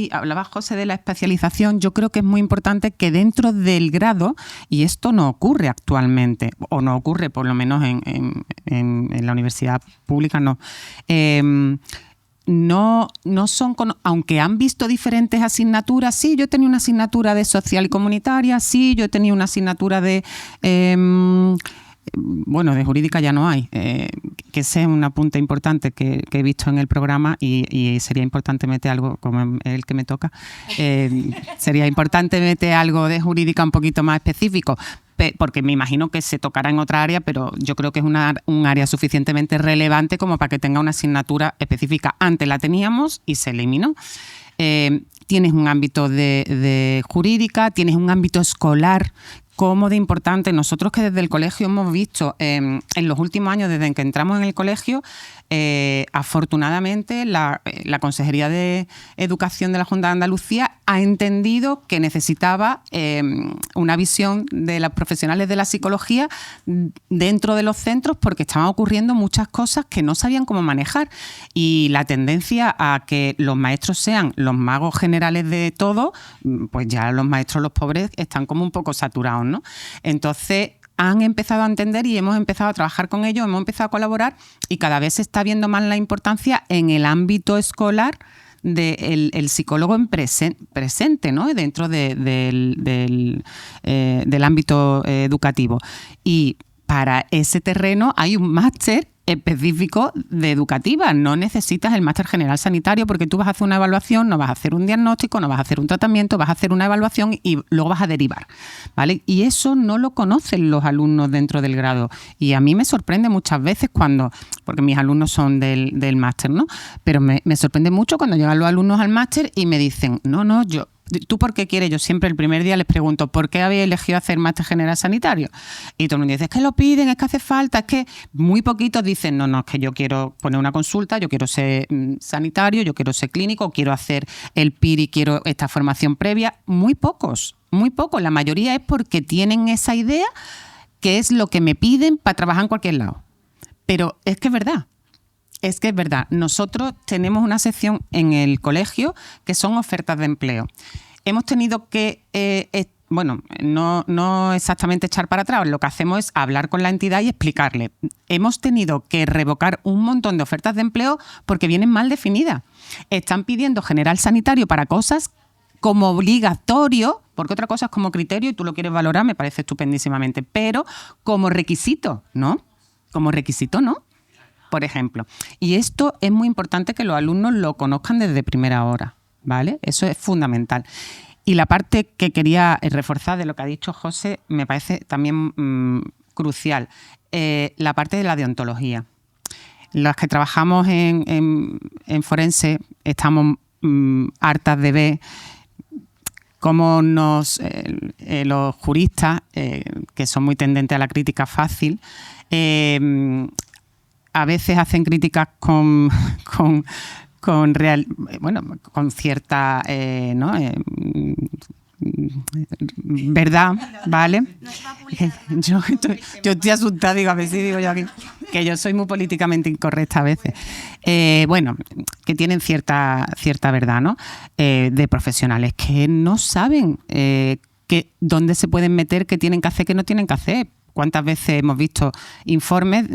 Speaker 4: José de la especialización, yo creo que es muy importante que dentro del grado, y esto no ocurre actualmente, o no ocurre por lo menos en la universidad pública, no son, aunque han visto diferentes asignaturas, sí, yo he tenido una asignatura de social y comunitaria, sí, yo he tenido una asignatura de de jurídica ya no hay, que ese es un apunte importante que he visto en el programa y sería importante meter algo, como el que me toca, sería importante meter algo de jurídica un poquito más específico, porque me imagino que se tocará en otra área, pero yo creo que es un área suficientemente relevante como para que tenga una asignatura específica. Antes la teníamos y se eliminó. Tienes un ámbito de jurídica, tienes un ámbito escolar, cómo de importante. Nosotros que desde el colegio hemos visto en los últimos años, desde que entramos en el colegio, afortunadamente la Consejería de Educación de la Junta de Andalucía ha entendido que necesitaba una visión de los profesionales de la psicología dentro de los centros, porque estaban ocurriendo muchas cosas que no sabían cómo manejar, y la tendencia a que los maestros sean los magos generales de todo, pues ya los maestros, los pobres, están como un poco saturados, ¿no? Entonces han empezado a entender y hemos empezado a trabajar con ellos, hemos empezado a colaborar y cada vez se está viendo más la importancia en el ámbito escolar del psicólogo en presente, ¿no? Dentro del ámbito educativo. Y para ese terreno hay un máster específico de educativa. No necesitas el máster general sanitario porque tú vas a hacer una evaluación, no vas a hacer un diagnóstico, no vas a hacer un tratamiento, vas a hacer una evaluación y luego vas a derivar, ¿vale? Y eso no lo conocen los alumnos dentro del grado. Y a mí me sorprende muchas veces porque mis alumnos son del máster, ¿no? Pero me sorprende mucho cuando llegan los alumnos al máster y me dicen, ¿tú por qué quieres? Yo siempre el primer día les pregunto, ¿por qué habéis elegido hacer máster general sanitario? Y todo el mundo dice, es que lo piden, es que hace falta, es que muy poquitos dicen, no, es que yo quiero poner una consulta, yo quiero ser sanitario, yo quiero ser clínico, quiero hacer el PIR y quiero esta formación previa. Muy pocos. La mayoría es porque tienen esa idea que es lo que me piden para trabajar en cualquier lado. Pero es que es verdad. Nosotros tenemos una sección en el colegio que son ofertas de empleo. Hemos tenido que bueno, no exactamente echar para atrás, lo que hacemos es hablar con la entidad y explicarle. Hemos tenido que revocar un montón de ofertas de empleo porque vienen mal definidas. Están pidiendo general sanitario para cosas como obligatorio, porque otra cosa es como criterio y tú lo quieres valorar, me parece estupendísimamente, pero como requisito, ¿no? Como requisito, ¿no? Por ejemplo. Y esto es muy importante que los alumnos lo conozcan desde primera hora, ¿vale? Eso es fundamental. Y la parte que quería reforzar de lo que ha dicho José me parece también crucial, la parte de la deontología. Los que trabajamos en forense estamos hartas de ver cómo los juristas, que son muy tendentes a la crítica fácil, a veces hacen críticas con cierta verdad, ¿vale? Yo estoy asustada, digo, a ver si digo yo aquí, que yo soy muy políticamente incorrecta a veces. Que tienen cierta verdad, ¿no? De profesionales que no saben dónde se pueden meter, qué tienen que hacer, qué no tienen que hacer. ¿Cuántas veces hemos visto informes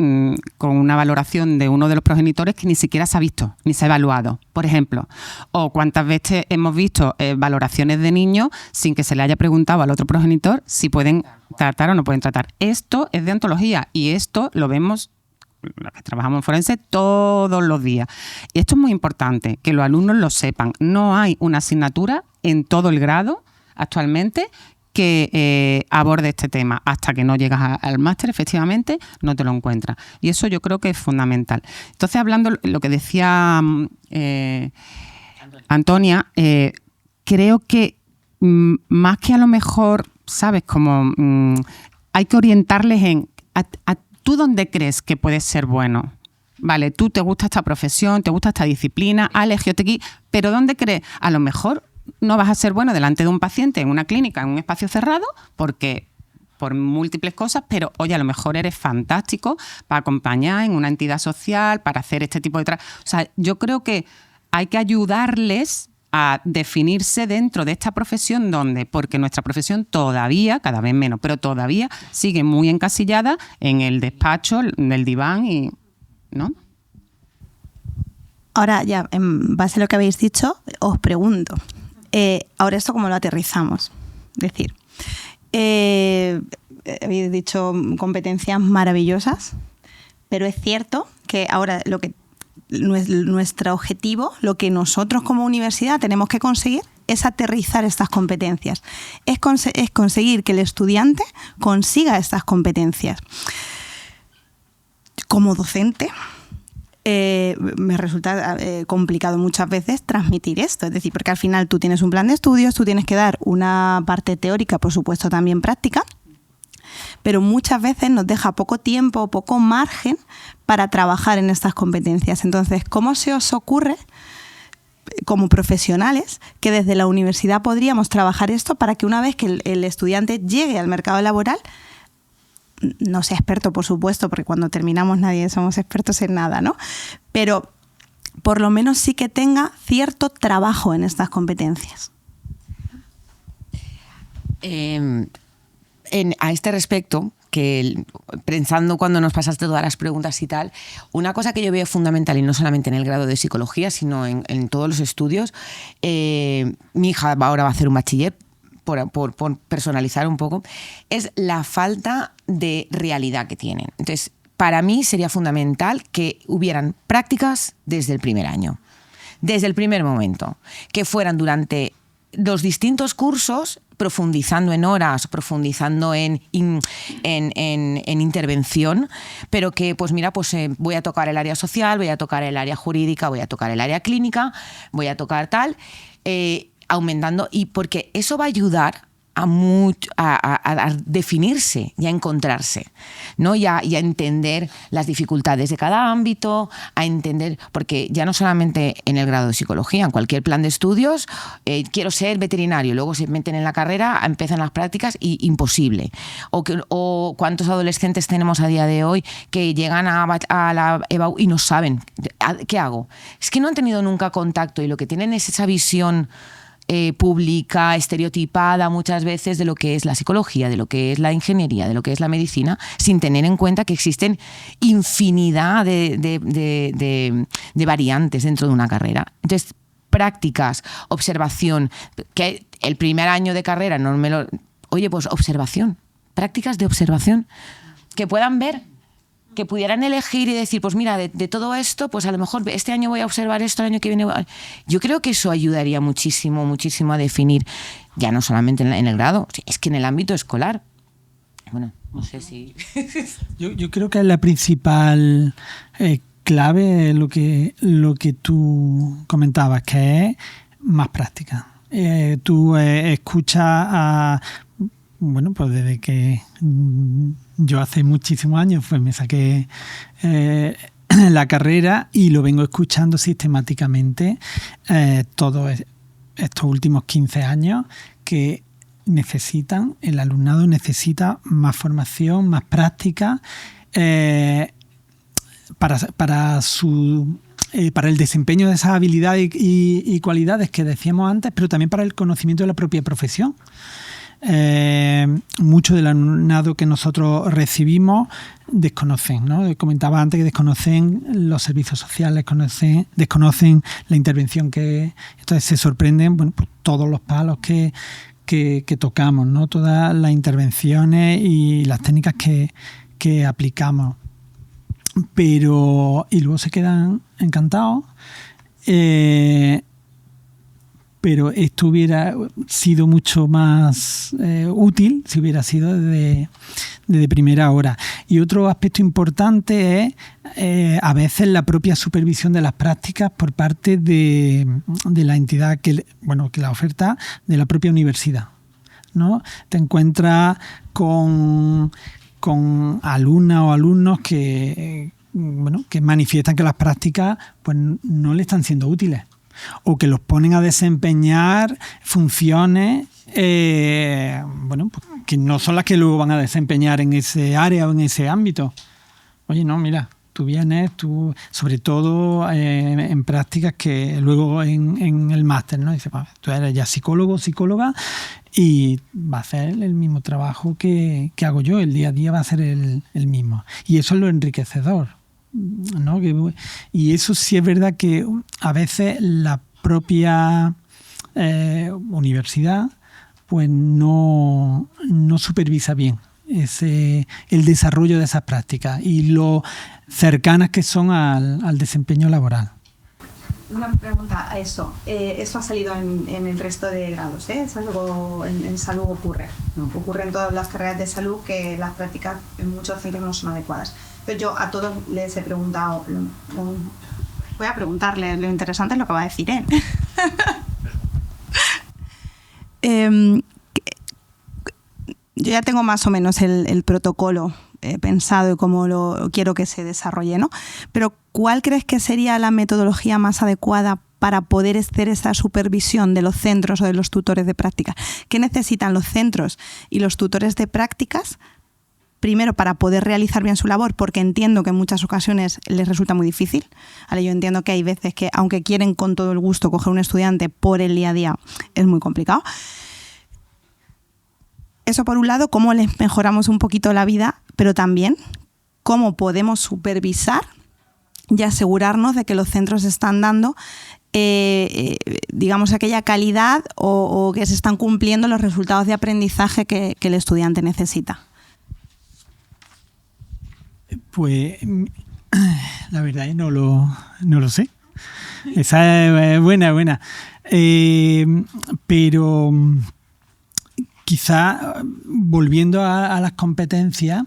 Speaker 4: con una valoración de uno de los progenitores que ni siquiera se ha visto, ni se ha evaluado, por ejemplo? O cuántas veces hemos visto valoraciones de niños sin que se le haya preguntado al otro progenitor si pueden tratar o no pueden tratar. Esto es deontología y esto lo vemos los que trabajamos en forense todos los días. Y esto es muy importante, que los alumnos lo sepan. No hay una asignatura en todo el grado actualmente que aborde este tema. Hasta que no llegas al máster, efectivamente, no te lo encuentras. Y eso yo creo que es fundamental. Entonces, hablando lo que decía Antonia, creo que más que a lo mejor, ¿sabes? Como hay que orientarles en ¿tú dónde crees que puedes ser bueno? Vale, tú te gusta esta profesión, te gusta esta disciplina, has elegido aquí, pero ¿dónde crees? A lo mejor no vas a ser bueno delante de un paciente en una clínica, en un espacio cerrado, porque por múltiples cosas, pero oye, a lo mejor eres fantástico para acompañar en una entidad social, para hacer este tipo de... O sea, yo creo que hay que ayudarles a definirse dentro de esta profesión porque nuestra profesión todavía, cada vez menos, pero todavía sigue muy encasillada en el despacho, en el diván y... ¿no?
Speaker 7: Ahora ya, en base a lo que habéis dicho, os pregunto, ahora esto cómo lo aterrizamos. Es decir, habéis dicho competencias maravillosas, pero es cierto que ahora nuestro objetivo, lo que nosotros como universidad tenemos que conseguir es aterrizar estas competencias, es conseguir que el estudiante consiga estas competencias. Como docente, me resulta complicado muchas veces transmitir esto, es decir, porque al final tú tienes un plan de estudios, tú tienes que dar una parte teórica, por supuesto también práctica, pero muchas veces nos deja poco tiempo, poco margen para trabajar en estas competencias. Entonces, ¿cómo se os ocurre, como profesionales, que desde la universidad podríamos trabajar esto para que una vez que el estudiante llegue al mercado laboral, no sea experto, por supuesto, porque cuando terminamos nadie somos expertos en nada, ¿no? Pero por lo menos sí que tenga cierto trabajo en estas competencias?
Speaker 3: A este respecto, que pensando cuando nos pasaste todas las preguntas y tal, una cosa que yo veo fundamental, y no solamente en el grado de psicología, sino en todos los estudios, mi hija ahora va a hacer un bachiller, por personalizar un poco, es la falta de realidad que tienen. Entonces, para mí sería fundamental que hubieran prácticas desde el primer año, desde el primer momento, que fueran durante los distintos cursos, profundizando en horas, profundizando en intervención, pero que, pues mira, voy a tocar el área social, voy a tocar el área jurídica, voy a tocar el área clínica, voy a tocar tal... aumentando, y porque eso va a ayudar a definirse y a encontrarse, ¿no? y a entender las dificultades de cada ámbito, a entender, porque ya no solamente en el grado de psicología, en cualquier plan de estudios, quiero ser veterinario, luego se meten en la carrera, empiezan las prácticas y imposible. O cuántos adolescentes tenemos a día de hoy que llegan a la EBAU y no saben, ¿qué hago? Es que no han tenido nunca contacto y lo que tienen es esa visión pública, estereotipada muchas veces de lo que es la psicología, de lo que es la ingeniería, de lo que es la medicina, sin tener en cuenta que existen infinidad de variantes dentro de una carrera. Entonces, prácticas, observación, que el primer año de carrera no me lo... Oye, pues observación, prácticas de observación, que puedan ver, que pudieran elegir y decir, pues mira, de todo esto, pues a lo mejor este año voy a observar esto, el año que viene... Yo creo que eso ayudaría muchísimo, muchísimo a definir, ya no solamente en el grado, es que en el ámbito escolar. Bueno, no sé si...
Speaker 2: Yo creo que es la principal clave lo que tú comentabas, que es más práctica. Tú escuchas a... Bueno, pues desde que yo hace muchísimos años pues me saqué la carrera y lo vengo escuchando sistemáticamente todos estos últimos 15 años, que el alumnado necesita más formación, más práctica para el desempeño de esas habilidades y cualidades que decíamos antes, pero también para el conocimiento de la propia profesión. Mucho del alumnado que nosotros recibimos desconocen, ¿no? Comentaba antes que desconocen los servicios sociales, desconocen la intervención entonces se sorprenden, bueno, pues todos los palos que tocamos, ¿no? Todas las intervenciones y las técnicas que aplicamos. Y luego se quedan encantados. Pero esto hubiera sido mucho más útil si hubiera sido desde primera hora. Y otro aspecto importante es a veces la propia supervisión de las prácticas por parte de la entidad que la oferta, de la propia universidad, ¿no? Te encuentras con alumnas o alumnos que manifiestan que las prácticas pues no le están siendo útiles, o que los ponen a desempeñar funciones pues, que no son las que luego van a desempeñar en ese área o en ese ámbito. Oye, no, mira, tú sobre todo en prácticas que luego en el máster, ¿no? Dices, pues, tú eres ya psicólogo, psicóloga, y va a hacer el mismo trabajo que hago yo, el día a día va a ser el mismo. Y eso es lo enriquecedor, ¿no? Y eso sí es verdad que a veces la propia universidad pues no supervisa bien el desarrollo de esas prácticas y lo cercanas que son al desempeño laboral.
Speaker 7: Una pregunta a eso. Eso ha salido en el resto de grados, ¿eh? Es algo en salud ocurre. ¿No? Ocurre en todas las carreras de salud que las prácticas en muchos centros no son adecuadas. Pero yo a todos les he preguntado, voy a preguntarle, lo interesante es lo que va a decir él. Yo ya tengo más o menos el protocolo pensado y cómo lo quiero que se desarrolle, ¿no? Pero ¿cuál crees que sería la metodología más adecuada para poder hacer esa supervisión de los centros o de los tutores de práctica? ¿Qué necesitan los centros y los tutores de prácticas? Primero, para poder realizar bien su labor, porque entiendo que en muchas ocasiones les resulta muy difícil. Vale, yo entiendo que hay veces que, aunque quieren con todo el gusto coger un estudiante por el día a día, es muy complicado. Eso por un lado, cómo les mejoramos un poquito la vida, pero también cómo podemos supervisar y asegurarnos de que los centros están dando, digamos, aquella calidad o que se están cumpliendo los resultados de aprendizaje que el estudiante necesita.
Speaker 2: Pues la verdad no lo sé. Esa es buena. Pero quizá volviendo a las competencias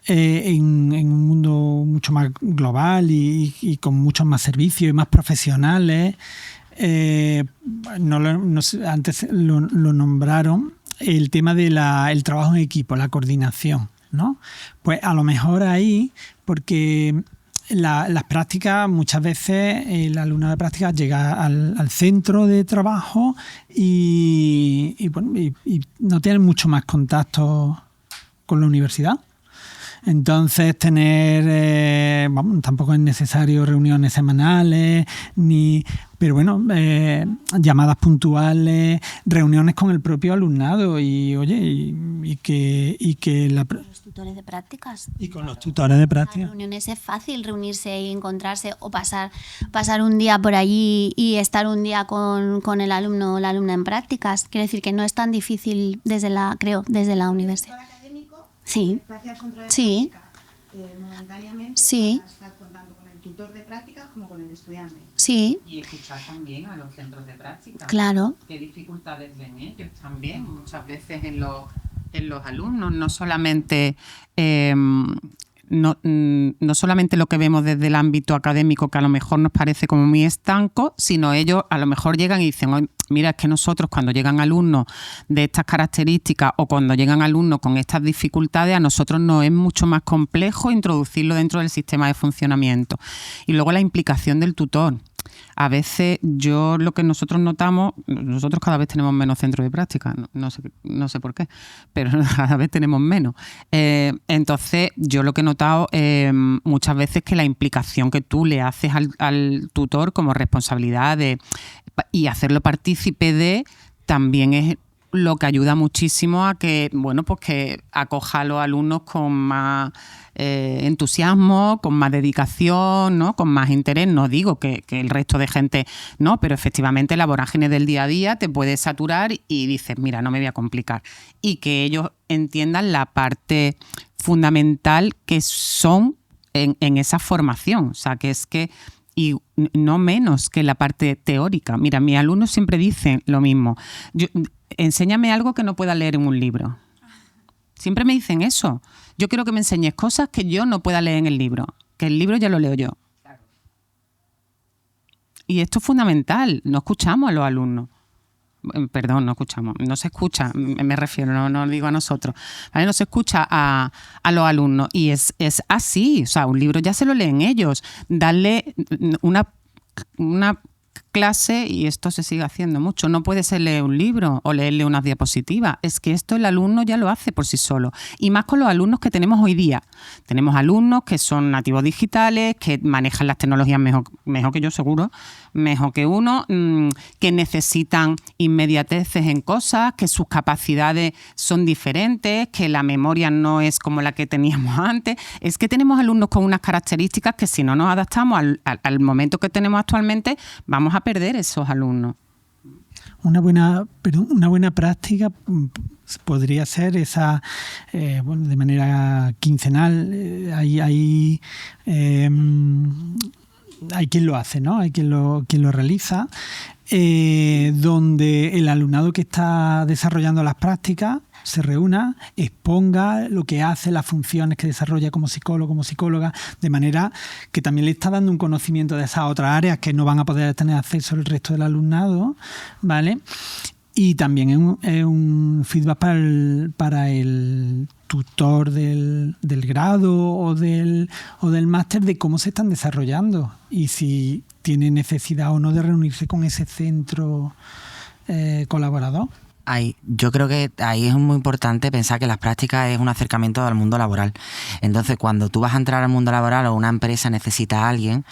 Speaker 2: en un mundo mucho más global y con muchos más servicios y más profesionales, antes lo nombraron, el tema del trabajo en equipo, la coordinación, ¿no? Pues a lo mejor ahí, porque las prácticas, muchas veces el alumno de prácticas llega al centro de trabajo y no tiene mucho más contacto con la universidad. Entonces tener, tampoco es necesario reuniones semanales, pero bueno, llamadas puntuales, reuniones con el propio alumnado y que
Speaker 8: los tutores de prácticas.
Speaker 2: Y con los tutores de prácticas.
Speaker 8: Las reuniones es fácil reunirse y encontrarse o pasar un día por allí y estar un día con el alumno o la alumna en prácticas. Quiero decir que no es tan difícil desde la universidad. Sí. Sí.
Speaker 7: Momentáneamente
Speaker 8: sí.
Speaker 7: Estar contando con el tutor de prácticas como con el estudiante.
Speaker 8: Sí.
Speaker 4: Y escuchar también a los centros de práctica.
Speaker 8: Claro.
Speaker 4: ¿Qué dificultades ven ellos también? Muchas veces en los alumnos, no solamente no solamente lo que vemos desde el ámbito académico, que a lo mejor nos parece como muy estanco, sino ellos a lo mejor llegan y dicen, mira, es que nosotros cuando llegan alumnos de estas características o cuando llegan alumnos con estas dificultades, a nosotros nos es mucho más complejo introducirlo dentro del sistema de funcionamiento. Y luego la implicación del tutor. A veces lo que nosotros notamos, nosotros cada vez tenemos menos centros de práctica, no sé por qué, pero cada vez tenemos menos. Entonces yo lo que he notado muchas veces que la implicación que tú le haces al tutor como responsabilidad y hacerlo partícipe de también es lo que ayuda muchísimo a que, pues que acoja a los alumnos con más entusiasmo, con más dedicación, ¿no? Con más interés. No digo que el resto de gente no, pero efectivamente la vorágine del día a día te puede saturar y dices, mira, no me voy a complicar. Y que ellos entiendan la parte fundamental que son en esa formación. O sea, que es que y no menos que la parte teórica. Mira, mis alumnos siempre dicen lo mismo. Enséñame algo que no pueda leer en un libro. Siempre me dicen eso. Yo quiero que me enseñes cosas que yo no pueda leer en el libro, que el libro ya lo leo yo. Y esto es fundamental. No escuchamos a los alumnos. Perdón, no escuchamos. No se escucha, me refiero, no digo a nosotros. ¿Vale? No se escucha a los alumnos. Y es así. O sea, un libro ya se lo leen ellos. Darle una clase, y esto se sigue haciendo mucho, no puede ser leer un libro o leerle unas diapositivas, es que esto el alumno ya lo hace por sí solo, y más con los alumnos que tenemos hoy día. Tenemos alumnos que son nativos digitales, que manejan las tecnologías mejor que yo seguro, mejor que uno, que necesitan inmediateces en cosas, que sus capacidades son diferentes, que la memoria no es como la que teníamos antes. Es que tenemos alumnos con unas características que si no nos adaptamos al momento que tenemos actualmente, vamos a perder esos alumnos.
Speaker 2: Una buena práctica podría ser esa, de manera quincenal. Hay quien lo hace, ¿no? Hay quien lo realiza, donde el alumnado que está desarrollando las prácticas se reúna, exponga lo que hace, las funciones que desarrolla como psicólogo, como psicóloga, de manera que también le está dando un conocimiento de esas otras áreas que no van a poder tener acceso el resto del alumnado, ¿vale? Y también es un feedback para el tutor del grado o del máster de cómo se están desarrollando y si tiene necesidad o no de reunirse con ese centro colaborador.
Speaker 6: Yo creo que ahí es muy importante pensar que las prácticas es un acercamiento al mundo laboral. Entonces, cuando tú vas a entrar al mundo laboral o una empresa necesita a alguien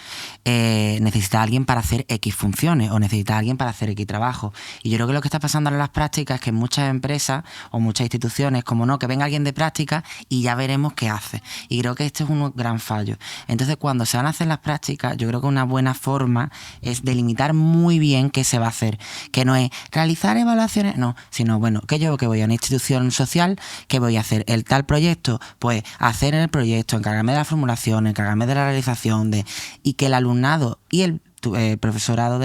Speaker 6: para hacer X funciones o necesita a alguien para hacer X trabajo. Y yo creo que lo que está pasando ahora en las prácticas es que muchas empresas o muchas instituciones, como no, que venga alguien de práctica y ya veremos qué hace. Y creo que este es un gran fallo. Entonces, cuando se van a hacer las prácticas, yo creo que una buena forma es delimitar muy bien qué se va a hacer. Que no es realizar evaluaciones, no, sino, bueno, que yo que voy a una institución social, ¿qué voy a hacer? El tal proyecto, pues hacer el proyecto, encargarme de la formulación, encargarme de la realización, y que el alumnado y el profesorado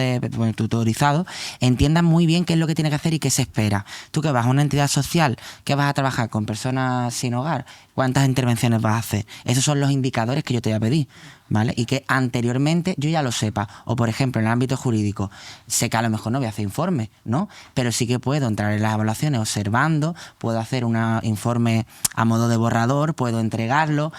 Speaker 6: tutorizado entiendan muy bien qué es lo que tiene que hacer y qué se espera. Tú que vas a una entidad social, que vas a trabajar con personas sin hogar, ¿cuántas intervenciones vas a hacer? Esos son los indicadores que yo te voy a pedir, ¿vale? Y que anteriormente yo ya lo sepa. O, por ejemplo, en el ámbito jurídico, sé que a lo mejor no voy a hacer informes, ¿no? Pero sí que puedo entrar en las evaluaciones observando, puedo hacer un informe a modo de borrador, puedo entregarlo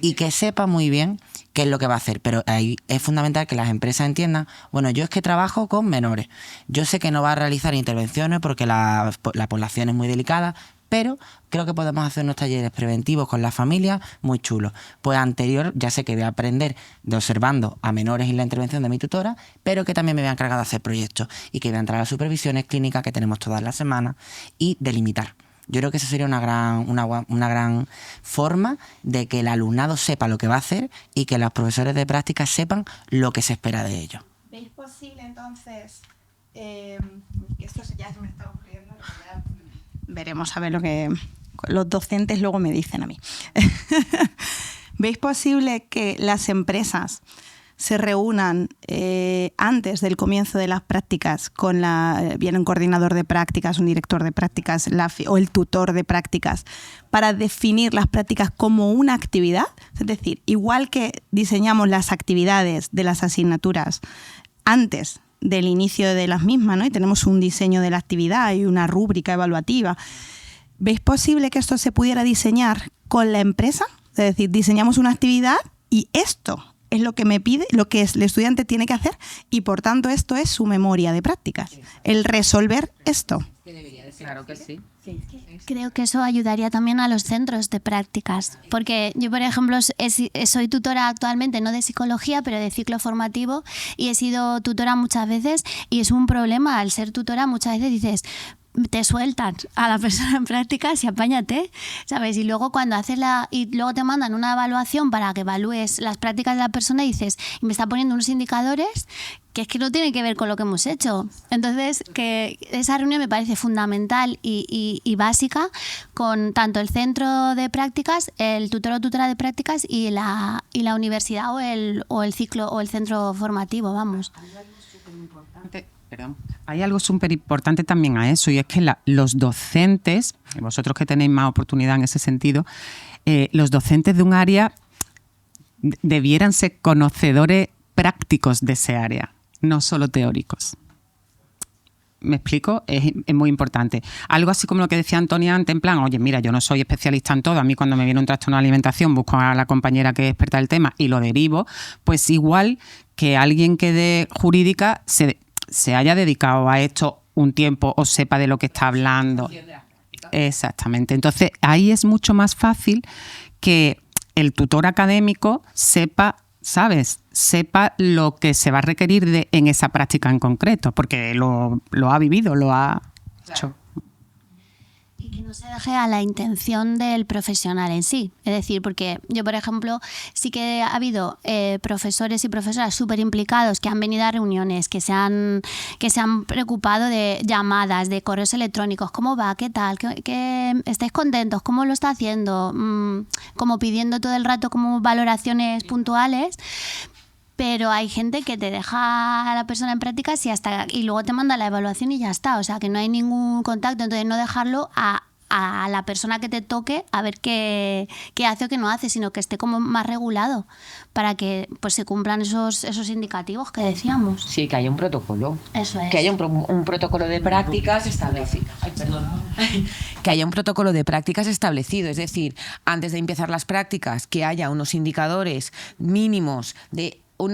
Speaker 6: y que sepa muy bien qué es lo que va a hacer. Pero ahí es fundamental que las empresas entiendan, bueno, yo es que trabajo con menores. Yo sé que no va a realizar intervenciones porque la población es muy delicada, pero creo que podemos hacer unos talleres preventivos con la familia muy chulos. Pues anterior ya sé que voy a aprender de observando a menores y la intervención de mi tutora, pero que también me voy a encargar de hacer proyectos y que voy a entrar a las supervisiones clínicas que tenemos todas las semanas y delimitar. Yo creo que esa sería una gran forma de que el alumnado sepa lo que va a hacer y que los profesores de práctica sepan lo que se espera de ellos.
Speaker 7: ¿Veis posible entonces, que esto ya se me está ocurriendo, ya veremos a ver lo que los docentes luego me dicen a mí? ¿Veis posible que las empresas se reúnan antes del comienzo de las prácticas con viene un coordinador de prácticas, un director de prácticas o el tutor de prácticas para definir las prácticas como una actividad? Es decir, igual que diseñamos las actividades de las asignaturas antes del inicio de las mismas, ¿no? Y tenemos un diseño de la actividad y una rúbrica evaluativa. ¿Veis posible que esto se pudiera diseñar con la empresa? Es decir, diseñamos una actividad y esto es lo que me pide, lo que el estudiante tiene que hacer, y por tanto esto es su memoria de prácticas, el resolver esto.
Speaker 4: Claro que sí.
Speaker 8: Creo que eso ayudaría también a los centros de prácticas, porque yo, por ejemplo, soy tutora actualmente, no de psicología, pero de ciclo formativo, y he sido tutora muchas veces, y es un problema al ser tutora. Muchas veces dices, te sueltan a la persona en prácticas y apáñate, ¿sabes? Y luego cuando y luego te mandan una evaluación para que evalúes las prácticas de la persona y dices, y me está poniendo unos indicadores que es que no tienen que ver con lo que hemos hecho. Entonces, que esa reunión me parece fundamental y básica con tanto el centro de prácticas, el tutor o tutora de prácticas y la universidad o el ciclo o el centro formativo, vamos.
Speaker 4: Hay algo súper importante también a eso, y es que los docentes, vosotros que tenéis más oportunidad en ese sentido, los docentes de un área debieran ser conocedores prácticos de ese área, no solo teóricos. ¿Me explico? Es muy importante. Algo así como lo que decía Antonia antes, en plan, oye, mira, yo no soy especialista en todo, a mí cuando me viene un trastorno de alimentación busco a la compañera que es experta del tema y lo derivo, pues igual que alguien que de jurídica se haya dedicado a esto un tiempo o sepa de lo que está hablando. Exactamente. Entonces, ahí es mucho más fácil que el tutor académico sepa lo que se va a requerir en esa práctica en concreto, porque lo ha vivido, lo ha hecho.
Speaker 8: Y que no se deje a la intención del profesional en sí. Es decir, porque yo, por ejemplo, sí que ha habido profesores y profesoras súper implicados que han venido a reuniones, que se han preocupado de llamadas, de correos electrónicos, ¿cómo va? ¿Qué tal? ¿Qué estáis contentos? ¿Cómo lo está haciendo? Como pidiendo todo el rato como valoraciones puntuales. Pero hay gente que te deja a la persona en prácticas y luego te manda la evaluación y ya está. O sea, que no hay ningún contacto. Entonces, no dejarlo a la persona que te toque a ver qué hace o qué no hace, sino que esté como más regulado para que pues se cumplan esos indicativos que decíamos.
Speaker 3: Sí, que haya un protocolo.
Speaker 8: Eso es.
Speaker 3: Que haya un protocolo de prácticas establecido. Ay, perdón. Que haya un protocolo de prácticas establecido. Es decir, antes de empezar las prácticas, que haya unos indicadores mínimos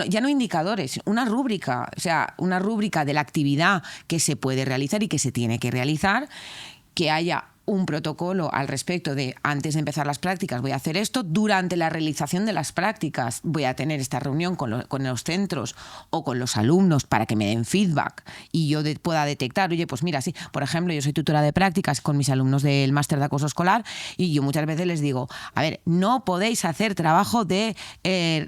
Speaker 3: ya no indicadores, una rúbrica, o sea, una rúbrica de la actividad que se puede realizar y que se tiene que realizar, que haya un protocolo al respecto de antes de empezar las prácticas voy a hacer esto, durante la realización de las prácticas voy a tener esta reunión con los centros o con los alumnos para que me den feedback y yo pueda detectar, oye, pues mira, sí, por ejemplo, yo soy tutora de prácticas con mis alumnos del máster de acoso escolar y yo muchas veces les digo, a ver, no podéis hacer trabajo de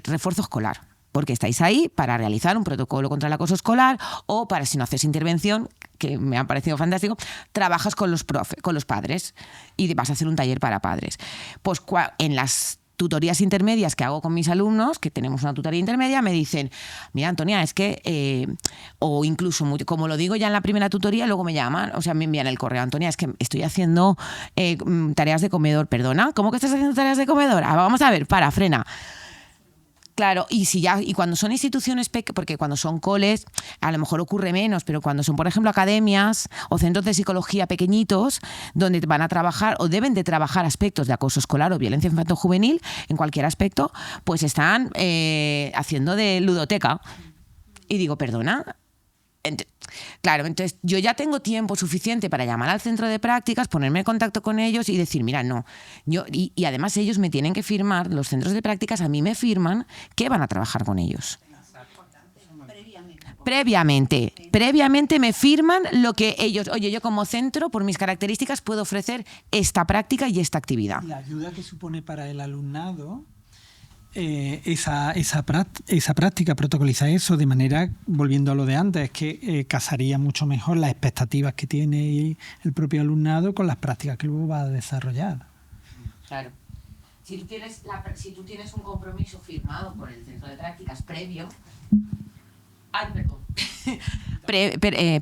Speaker 3: refuerzo escolar, porque estáis ahí para realizar un protocolo contra el acoso escolar o para, si no haces intervención, que me ha parecido fantástico, trabajas con los padres y vas a hacer un taller para padres. Pues en las tutorías intermedias que hago con mis alumnos, que tenemos una tutoría intermedia, me dicen, mira, Antonia, es que, o incluso, como lo digo ya en la primera tutoría, luego me llaman, o sea, me envían el correo, Antonia, es que estoy haciendo tareas de comedor. Perdona, ¿cómo que estás haciendo tareas de comedor? Vamos a ver, frena. Claro, y cuando son instituciones, porque cuando son coles a lo mejor ocurre menos, pero cuando son, por ejemplo, academias o centros de psicología pequeñitos, donde van a trabajar o deben de trabajar aspectos de acoso escolar o violencia infanto-juvenil, en cualquier aspecto, pues están haciendo de ludoteca. Y digo, perdona, Claro, entonces yo ya tengo tiempo suficiente para llamar al centro de prácticas, ponerme en contacto con ellos y decir, mira, no. Y además ellos me tienen que firmar, los centros de prácticas a mí me firman que van a trabajar con ellos. Previamente me firman lo que ellos, oye, yo como centro, por mis características, puedo ofrecer esta práctica y esta actividad.
Speaker 2: La ayuda que supone para el alumnado esa práctica, protocolizar eso de manera, volviendo a lo de antes, que casaría mucho mejor las expectativas que tiene el propio alumnado con las prácticas que luego va a desarrollar.
Speaker 3: Claro. Si tú tienes un compromiso firmado por el centro de prácticas previo...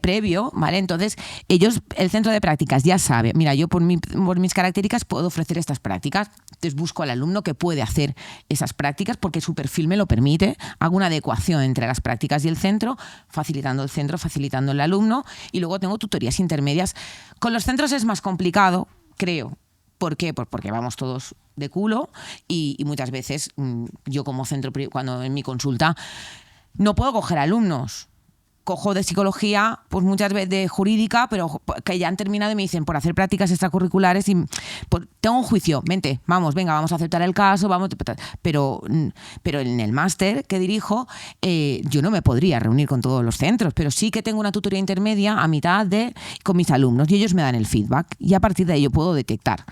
Speaker 3: previo, ¿vale? Entonces, el centro de prácticas ya sabe, mira, yo por mis características puedo ofrecer estas prácticas, entonces busco al alumno que puede hacer esas prácticas porque su perfil me lo permite, hago una adecuación entre las prácticas y el centro, facilitando el centro, facilitando el alumno, y luego tengo tutorías intermedias. Con los centros es más complicado, creo. ¿Por qué? Pues porque vamos todos de culo y muchas veces yo como centro, cuando en mi consulta, no puedo coger alumnos. Cojo de psicología, pues muchas veces de jurídica, pero que ya han terminado y me dicen por hacer prácticas extracurriculares y pues, tengo un juicio, vente, vamos a aceptar el caso, pero en el máster que dirijo yo no me podría reunir con todos los centros, pero sí que tengo una tutoría intermedia a mitad con mis alumnos y ellos me dan el feedback y a partir de ahí yo puedo detectar.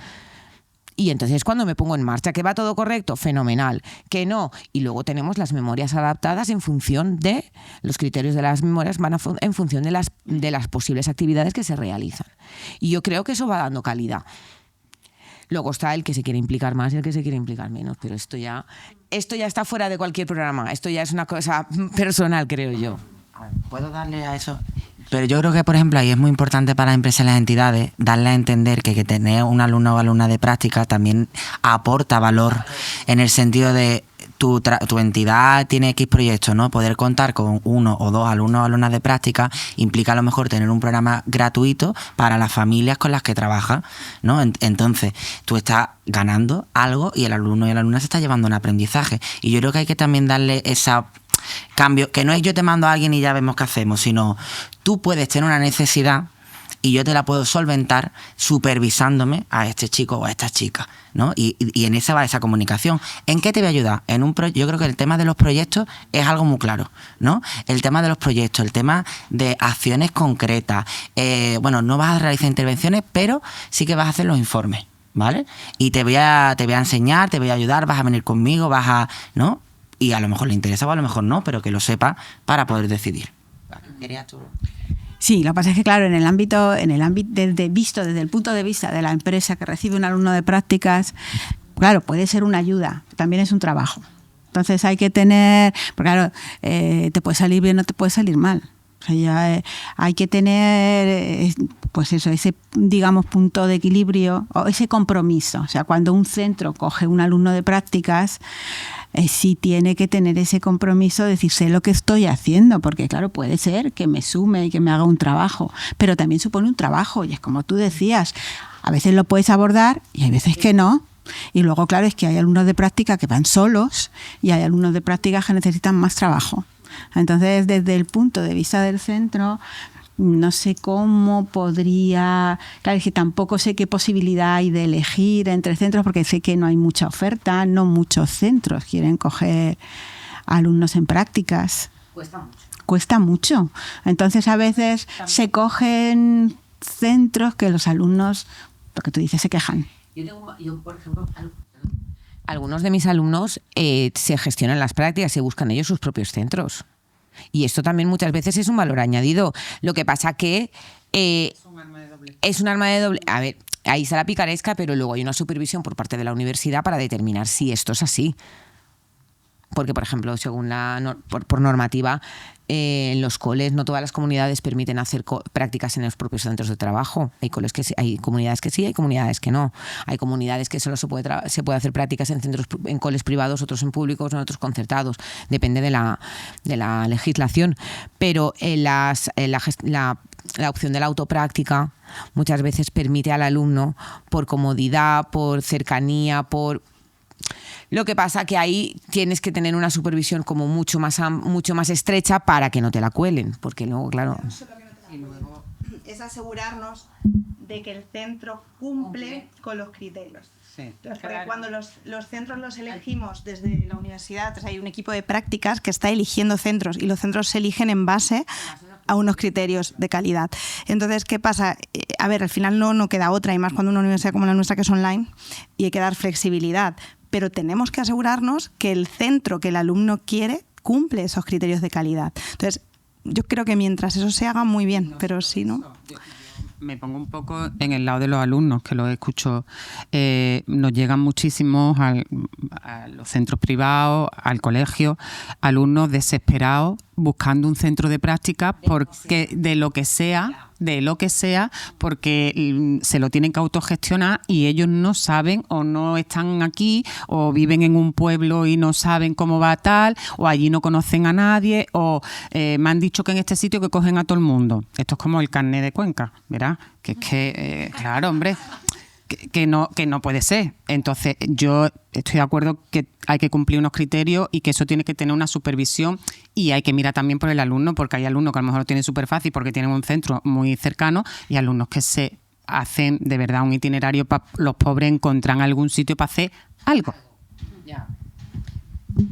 Speaker 3: Y entonces cuando me pongo en marcha, que va todo correcto, fenomenal, que no. Y luego tenemos las memorias adaptadas en función de los criterios de las memorias, en función de las posibles actividades que se realizan. Y yo creo que eso va dando calidad. Luego está el que se quiere implicar más y el que se quiere implicar menos, pero esto ya está fuera de cualquier programa. Esto ya es una cosa personal, creo yo.
Speaker 6: ¿Puedo darle a eso? Pero yo creo que, por ejemplo, ahí es muy importante para las empresas y las entidades darle a entender que tener un alumno o alumna de práctica también aporta valor en el sentido de tu entidad tiene X proyectos, ¿no? Poder contar con 1 o 2 alumnos o alumnas de práctica implica a lo mejor tener un programa gratuito para las familias con las que trabajas, ¿no? Entonces, tú estás ganando algo y el alumno y la alumna se está llevando un aprendizaje. Y yo creo que hay que también darle esa cambio, que no es yo te mando a alguien y ya vemos qué hacemos, sino tú puedes tener una necesidad y yo te la puedo solventar supervisándome a este chico o a esta chica, ¿no? Y en esa va esa comunicación. ¿En qué te voy a ayudar? Yo creo que el tema de los proyectos es algo muy claro, ¿no? El tema de los proyectos, el tema de acciones concretas. No vas a realizar intervenciones, pero sí que vas a hacer los informes, ¿vale? Y te voy a enseñar, te voy a ayudar, vas a venir conmigo, ¿no? Y a lo mejor le interesa o a lo mejor no, pero que lo sepa para poder decidir. ¿Querías tú?
Speaker 1: Sí, lo que pasa es que, claro, en el ámbito visto desde el punto de vista de la empresa que recibe un alumno de prácticas, claro, puede ser una ayuda, también es un trabajo. Entonces hay que tener, porque claro, te puede salir bien o te puede salir mal. O sea, ya hay que tener, pues eso, ese, digamos, punto de equilibrio o ese compromiso. O sea, cuando un centro coge un alumno de prácticas, sí tiene que tener ese compromiso de decir, sé lo que estoy haciendo, porque claro, puede ser que me sume y que me haga un trabajo, pero también supone un trabajo y es como tú decías, a veces lo puedes abordar y hay veces que no. Y luego, claro, es que hay alumnos de práctica que van solos y hay alumnos de práctica que necesitan más trabajo. Entonces, desde el punto de vista del centro, no sé cómo podría... Claro, es que tampoco sé qué posibilidad hay de elegir entre centros porque sé que no hay mucha oferta, no muchos centros quieren coger alumnos en prácticas. Cuesta mucho. Entonces, a veces se cogen centros que los alumnos, lo que tú dices, se quejan.
Speaker 3: Yo, por ejemplo, algunos de mis alumnos se gestionan las prácticas, se buscan ellos sus propios centros. Y esto también muchas veces es un valor añadido. Lo que pasa que es un arma de doble... A ver, ahí está la picaresca, pero luego hay una supervisión por parte de la universidad para determinar si esto es así. Porque, por ejemplo, según por normativa, en los coles no todas las comunidades permiten hacer prácticas en los propios centros de trabajo. Hay comunidades que sí, hay comunidades que no. Hay comunidades que solo se puede hacer prácticas en coles privados, otros en públicos, otros concertados. Depende de la legislación. Pero la opción de la autopráctica muchas veces permite al alumno, por comodidad, por cercanía, Lo que pasa que ahí tienes que tener una supervisión como mucho más estrecha para que no te la cuelen, porque luego, claro...
Speaker 7: Es asegurarnos de que el centro cumple con los criterios.
Speaker 4: Sí,
Speaker 7: Entonces, porque cuando los centros los elegimos desde la universidad, hay un equipo de prácticas que está eligiendo centros y los centros se eligen en base a unos criterios de calidad. Entonces, ¿qué pasa? A ver, al final no queda otra, y más cuando una universidad como la nuestra que es online y hay que dar flexibilidad, pero tenemos que asegurarnos que el centro que el alumno quiere cumple esos criterios de calidad. Entonces, yo creo que mientras eso se haga muy bien, pero si no...
Speaker 4: Me pongo un poco en el lado de los alumnos, que los escucho. Nos llegan muchísimos a los centros privados, al colegio, alumnos desesperados buscando un centro de práctica porque de lo que sea, porque se lo tienen que autogestionar y ellos no saben o no están aquí o viven en un pueblo y no saben cómo va tal, o allí no conocen a nadie, o me han dicho que en este sitio que cogen a todo el mundo. Esto es como el carnet de Cuenca, ¿verdad? Que es que, claro, hombre, que no puede ser. Entonces, yo estoy de acuerdo que hay que cumplir unos criterios y que eso tiene que tener una supervisión, y hay que mirar también por el alumno, porque hay alumnos que a lo mejor lo tienen súper fácil porque tienen un centro muy cercano, y alumnos que se hacen de verdad un itinerario para los pobres encontrar algún sitio para hacer algo.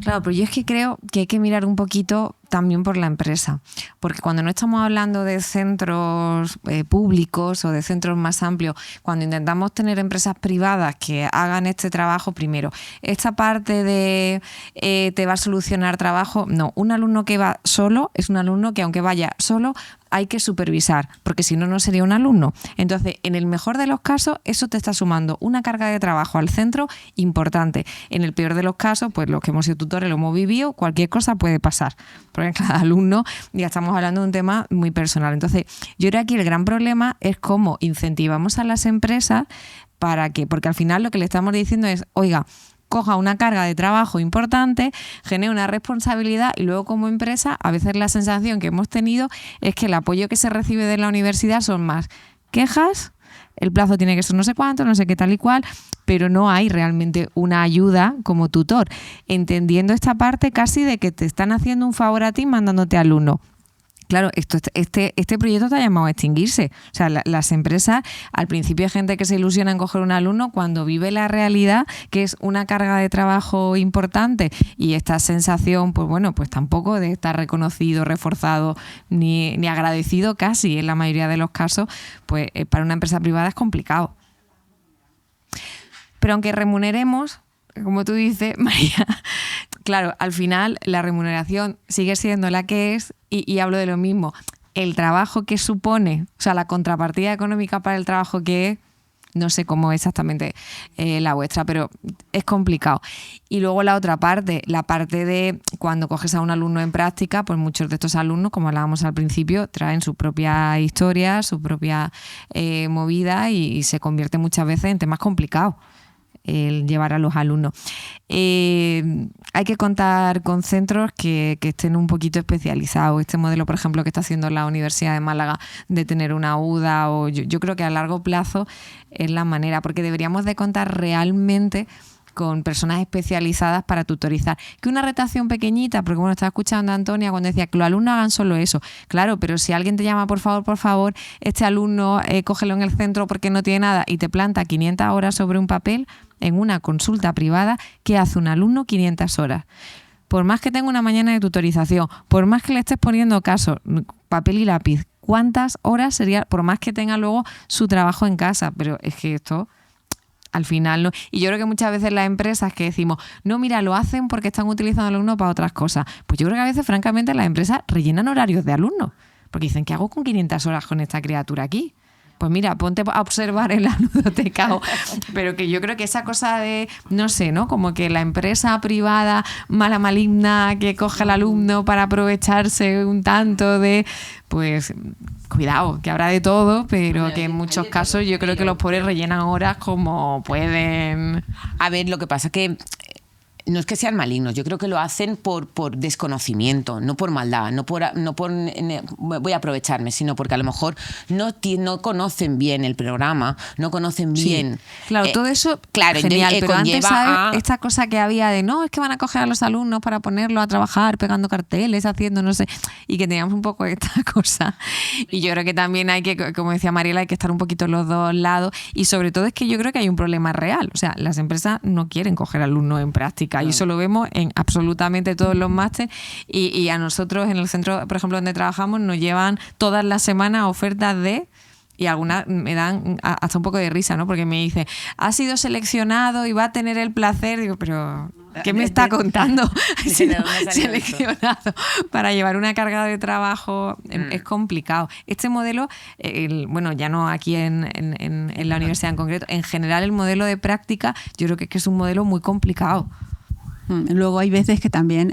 Speaker 5: Claro, pero yo es que creo que hay que mirar un poquito también por la empresa, porque cuando no estamos hablando de centros públicos o de centros más amplios, cuando intentamos tener empresas privadas que hagan este trabajo, primero, esta parte de te va a solucionar trabajo, no, un alumno que va solo es un alumno que aunque vaya solo hay que supervisar, porque si no, no sería un alumno. Entonces, en el mejor de los casos, eso te está sumando una carga de trabajo al centro importante. En el peor de los casos, pues los que hemos sido tutores lo hemos vivido, cualquier cosa puede pasar. Porque cada alumno, ya estamos hablando de un tema muy personal. Entonces, yo creo que aquí el gran problema es cómo incentivamos a las empresas para que, porque al final lo que le estamos diciendo es, oiga, coja una carga de trabajo importante, genere una responsabilidad, y luego como empresa a veces la sensación que hemos tenido es que el apoyo que se recibe de la universidad son más quejas, el plazo tiene que ser no sé cuánto, no sé qué tal y cual, pero no hay realmente una ayuda como tutor, entendiendo esta parte casi de que te están haciendo un favor a ti mandándote alumno. Claro, este proyecto está llamado a extinguirse. O sea, las empresas, al principio hay gente que se ilusiona en coger un alumno cuando vive la realidad, que es una carga de trabajo importante, y esta sensación, pues bueno, pues tampoco de estar reconocido, reforzado, ni agradecido casi en la mayoría de los casos, pues para una empresa privada es complicado. Pero aunque remuneremos, como tú dices, María, claro, al final la remuneración sigue siendo la que es, y hablo de lo mismo. El trabajo que supone, o sea, la contrapartida económica para el trabajo que es, no sé cómo exactamente la vuestra, pero es complicado. Y luego la otra parte, la parte de cuando coges a un alumno en práctica, pues muchos de estos alumnos, como hablábamos al principio, traen su propia historia, su propia movida, y se convierte muchas veces en temas complicados el llevar a los alumnos. Hay que contar con centros que estén un poquito especializados. Este modelo, por ejemplo, que está haciendo la Universidad de Málaga de tener una UDA, o yo creo que a largo plazo es la manera, porque deberíamos de contar realmente con personas especializadas para tutorizar. Que una retación pequeñita, porque bueno, estaba escuchando a Antonia cuando decía que los alumnos hagan solo eso. Claro, pero si alguien te llama, por favor, este alumno, cógelo en el centro porque no tiene nada, y te planta 500 horas sobre un papel en una consulta privada, ¿qué hace un alumno 500 horas? Por más que tenga una mañana de tutorización, por más que le estés poniendo caso, papel y lápiz, ¿cuántas horas sería? Por más que tenga luego su trabajo en casa, pero es que esto al final no. Y yo creo que muchas veces las empresas que decimos, no, mira, lo hacen porque están utilizando al alumno para otras cosas. Pues yo creo que a veces, francamente, las empresas rellenan horarios de alumnos. Porque dicen, ¿qué hago con 500 horas con esta criatura aquí? Pues mira, ponte a observar en la ludoteca. Pero que yo creo que esa cosa de, no sé, ¿no? Como que la empresa privada mala maligna que coge al alumno para aprovecharse un tanto de... Pues cuidado, que habrá de todo, pero que en muchos casos yo creo que los pobres rellenan horas como pueden.
Speaker 3: A ver, lo que pasa es que no es que sean malignos, yo creo que lo hacen por desconocimiento, no por maldad, no por voy a aprovecharme, sino porque a lo mejor no conocen bien el programa, no conocen bien.
Speaker 5: Claro, todo eso,
Speaker 3: claro,
Speaker 5: genial, pero antes, ¿sabes?
Speaker 3: a...
Speaker 5: Esta cosa que había de, no, es que van a coger a los alumnos para ponerlos a trabajar, pegando carteles, haciendo no sé, y que teníamos un poco esta cosa. Y yo creo que también hay que, como decía Mariela, hay que estar un poquito en los dos lados, y sobre todo es que yo creo que hay un problema real, o sea, las empresas no quieren coger alumnos en práctica, y eso lo vemos en absolutamente todos los másteres, y a nosotros en el centro, por ejemplo, donde trabajamos, nos llevan todas las semanas ofertas de... Y algunas me dan hasta un poco de risa, ¿no? Porque me dice, ha sido seleccionado y va a tener el placer. Digo, pero ¿qué me está contando? Ha sido seleccionado para llevar una carga de trabajo. Es complicado. Este modelo, bueno, ya no aquí en la universidad en concreto, en general el modelo de práctica, yo creo que es un modelo muy complicado.
Speaker 1: Luego hay veces que también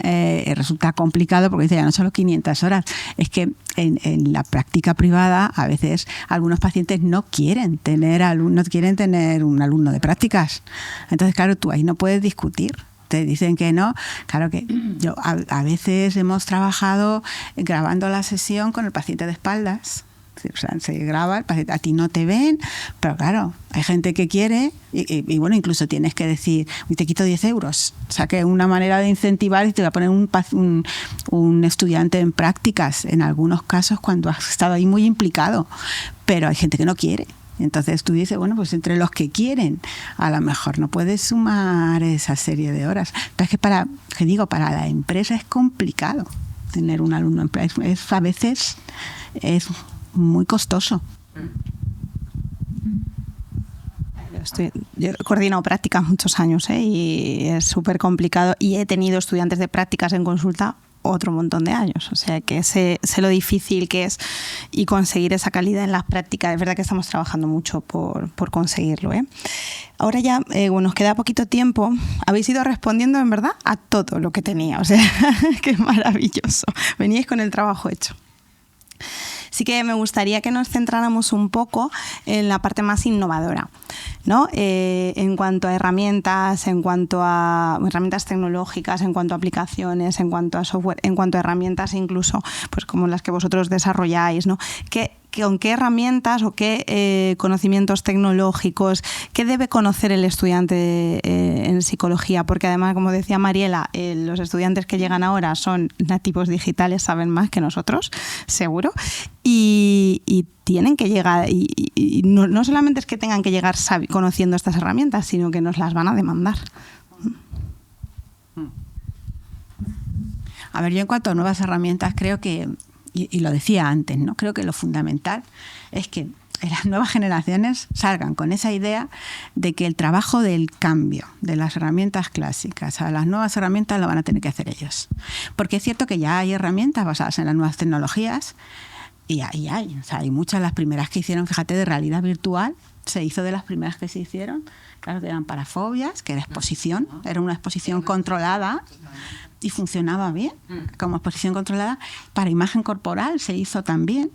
Speaker 1: resulta complicado porque dice, ya no solo 500 horas, es que en la práctica privada a veces algunos pacientes no quieren tener un alumno de prácticas. Entonces, claro, tú ahí no puedes discutir. Te dicen que no. Claro que yo a veces hemos trabajado grabando la sesión con el paciente de espaldas. O sea, se graba, a ti no te ven, pero claro, hay gente que quiere y bueno, incluso tienes que decir, te quito 10 euros. O sea, que es una manera de incentivar y te voy a poner un estudiante en prácticas, en algunos casos cuando has estado ahí muy implicado, pero hay gente que no quiere. Entonces tú dices, bueno, pues entre los que quieren, a lo mejor no puedes sumar esa serie de horas. Pero es que para la empresa es complicado tener un alumno en prácticas. A veces es muy costoso.
Speaker 7: Yo he coordinado prácticas muchos años, y es súper complicado, y he tenido estudiantes de prácticas en consulta otro montón de años, o sea que sé lo difícil que es y conseguir esa calidad en las prácticas. Es verdad que estamos trabajando mucho por conseguirlo, ¿eh? Ahora ya, nos queda poquito tiempo. Habéis ido respondiendo en verdad a todo lo que tenía, o sea, qué maravilloso, veníais con el trabajo hecho. Sí que me gustaría que nos centráramos un poco en la parte más innovadora, ¿no? En cuanto a herramientas, en cuanto a herramientas tecnológicas, en cuanto a aplicaciones, en cuanto a software, en cuanto a herramientas incluso pues como las que vosotros desarrolláis, ¿no? ¿Con qué herramientas o qué conocimientos tecnológicos, qué debe conocer el estudiante en psicología? Porque además, como decía Mariela, los estudiantes que llegan ahora son nativos digitales, saben más que nosotros, seguro, y tienen que llegar, y no solamente es que tengan que llegar conociendo estas herramientas, sino que nos las van a demandar.
Speaker 1: A ver, yo en cuanto a nuevas herramientas creo que, y lo decía antes, ¿no? Creo que lo fundamental es que las nuevas generaciones salgan con esa idea de que el trabajo del cambio de las herramientas clásicas a las nuevas herramientas lo van a tener que hacer ellos. Porque es cierto que ya hay herramientas basadas en las nuevas tecnologías y ahí hay. O sea, hay muchas, las primeras que hicieron, fíjate, de realidad virtual, se hizo de las primeras que se hicieron. Claro que eran para fobias, que era exposición, era una exposición controlada y funcionaba bien como exposición controlada. Para imagen corporal se hizo también.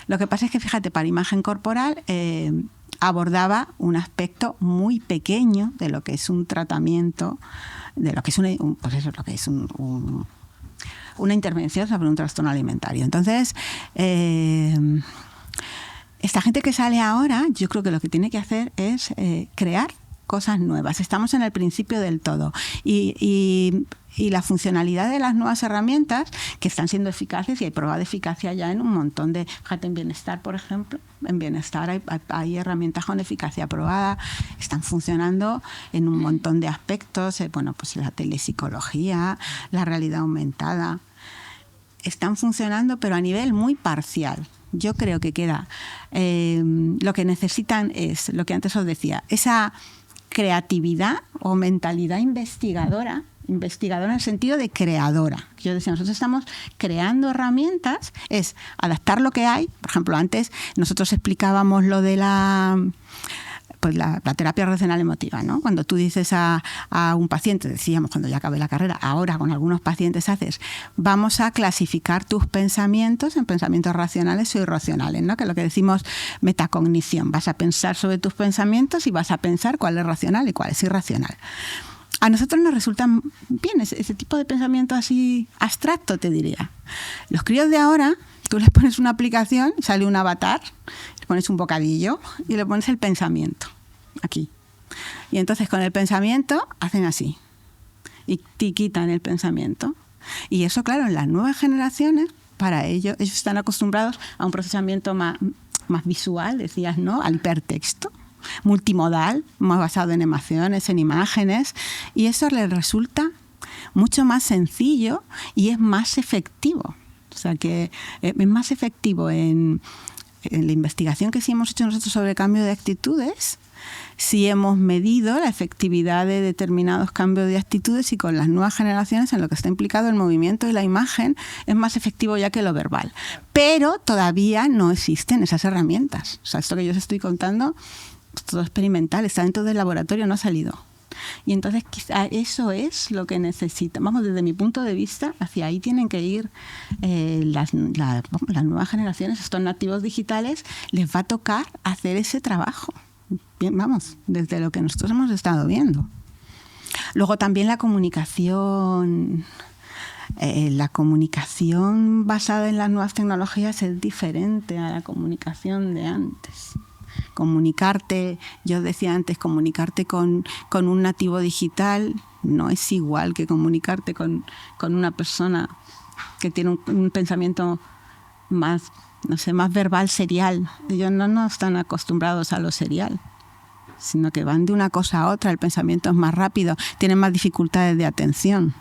Speaker 1: Lo que pasa es que, fíjate, para imagen corporal abordaba un aspecto muy pequeño de lo que es un tratamiento, de lo que es una intervención sobre un trastorno alimentario. Entonces, esta gente que sale ahora, yo creo que lo que tiene que hacer es crear cosas nuevas. Estamos en el principio del todo. Y la funcionalidad de las nuevas herramientas que están siendo eficaces, y hay prueba de eficacia ya en un montón de... Fíjate, en bienestar, por ejemplo. En bienestar hay herramientas con eficacia probada. Están funcionando en un montón de aspectos. Bueno, pues la telepsicología, la realidad aumentada. Están funcionando, pero a nivel muy parcial. Yo creo que queda... lo que necesitan es, lo que antes os decía, esa creatividad o mentalidad investigadora en el sentido de creadora. Yo decía, nosotros estamos creando herramientas, es adaptar lo que hay. Por ejemplo, antes nosotros explicábamos lo de la terapia racional emotiva, ¿no? Cuando tú dices a un paciente, decíamos cuando ya acabé la carrera, ahora con algunos pacientes haces, vamos a clasificar tus pensamientos en pensamientos racionales o irracionales, ¿no? Que es lo que decimos metacognición. Vas a pensar sobre tus pensamientos y vas a pensar cuál es racional y cuál es irracional. A nosotros nos resulta bien ese tipo de pensamiento así abstracto, te diría. Los críos de ahora, tú les pones una aplicación, sale un avatar, le pones un bocadillo y le pones el pensamiento aquí. Y entonces con el pensamiento hacen así y te quitan el pensamiento. Y eso, claro, en las nuevas generaciones, para ellos están acostumbrados a un procesamiento más visual, decías, ¿no? Al hipertexto, multimodal, más basado en emociones, en imágenes, y eso les resulta mucho más sencillo y es más efectivo. O sea, que es más efectivo en la investigación que sí hemos hecho nosotros sobre cambio de actitudes, si hemos medido la efectividad de determinados cambios de actitudes, y con las nuevas generaciones en lo que está implicado el movimiento y la imagen es más efectivo ya que lo verbal. Pero todavía no existen esas herramientas. O sea, esto que yo os estoy contando es todo experimental, está dentro del laboratorio, no ha salido. Y entonces quizá eso es lo que necesitan. Vamos, desde mi punto de vista, hacia ahí tienen que ir las nuevas generaciones, estos nativos digitales, les va a tocar hacer ese trabajo. Bien, vamos, desde lo que nosotros hemos estado viendo. Luego también la comunicación basada en las nuevas tecnologías es diferente a la comunicación de antes. Comunicarte, yo decía antes, comunicarte con un nativo digital no es igual que comunicarte con una persona que tiene un pensamiento más, no sé, más verbal, serial. Ellos no están acostumbrados a lo serial, sino que van de una cosa a otra, el pensamiento es más rápido, tienen más dificultades de atención.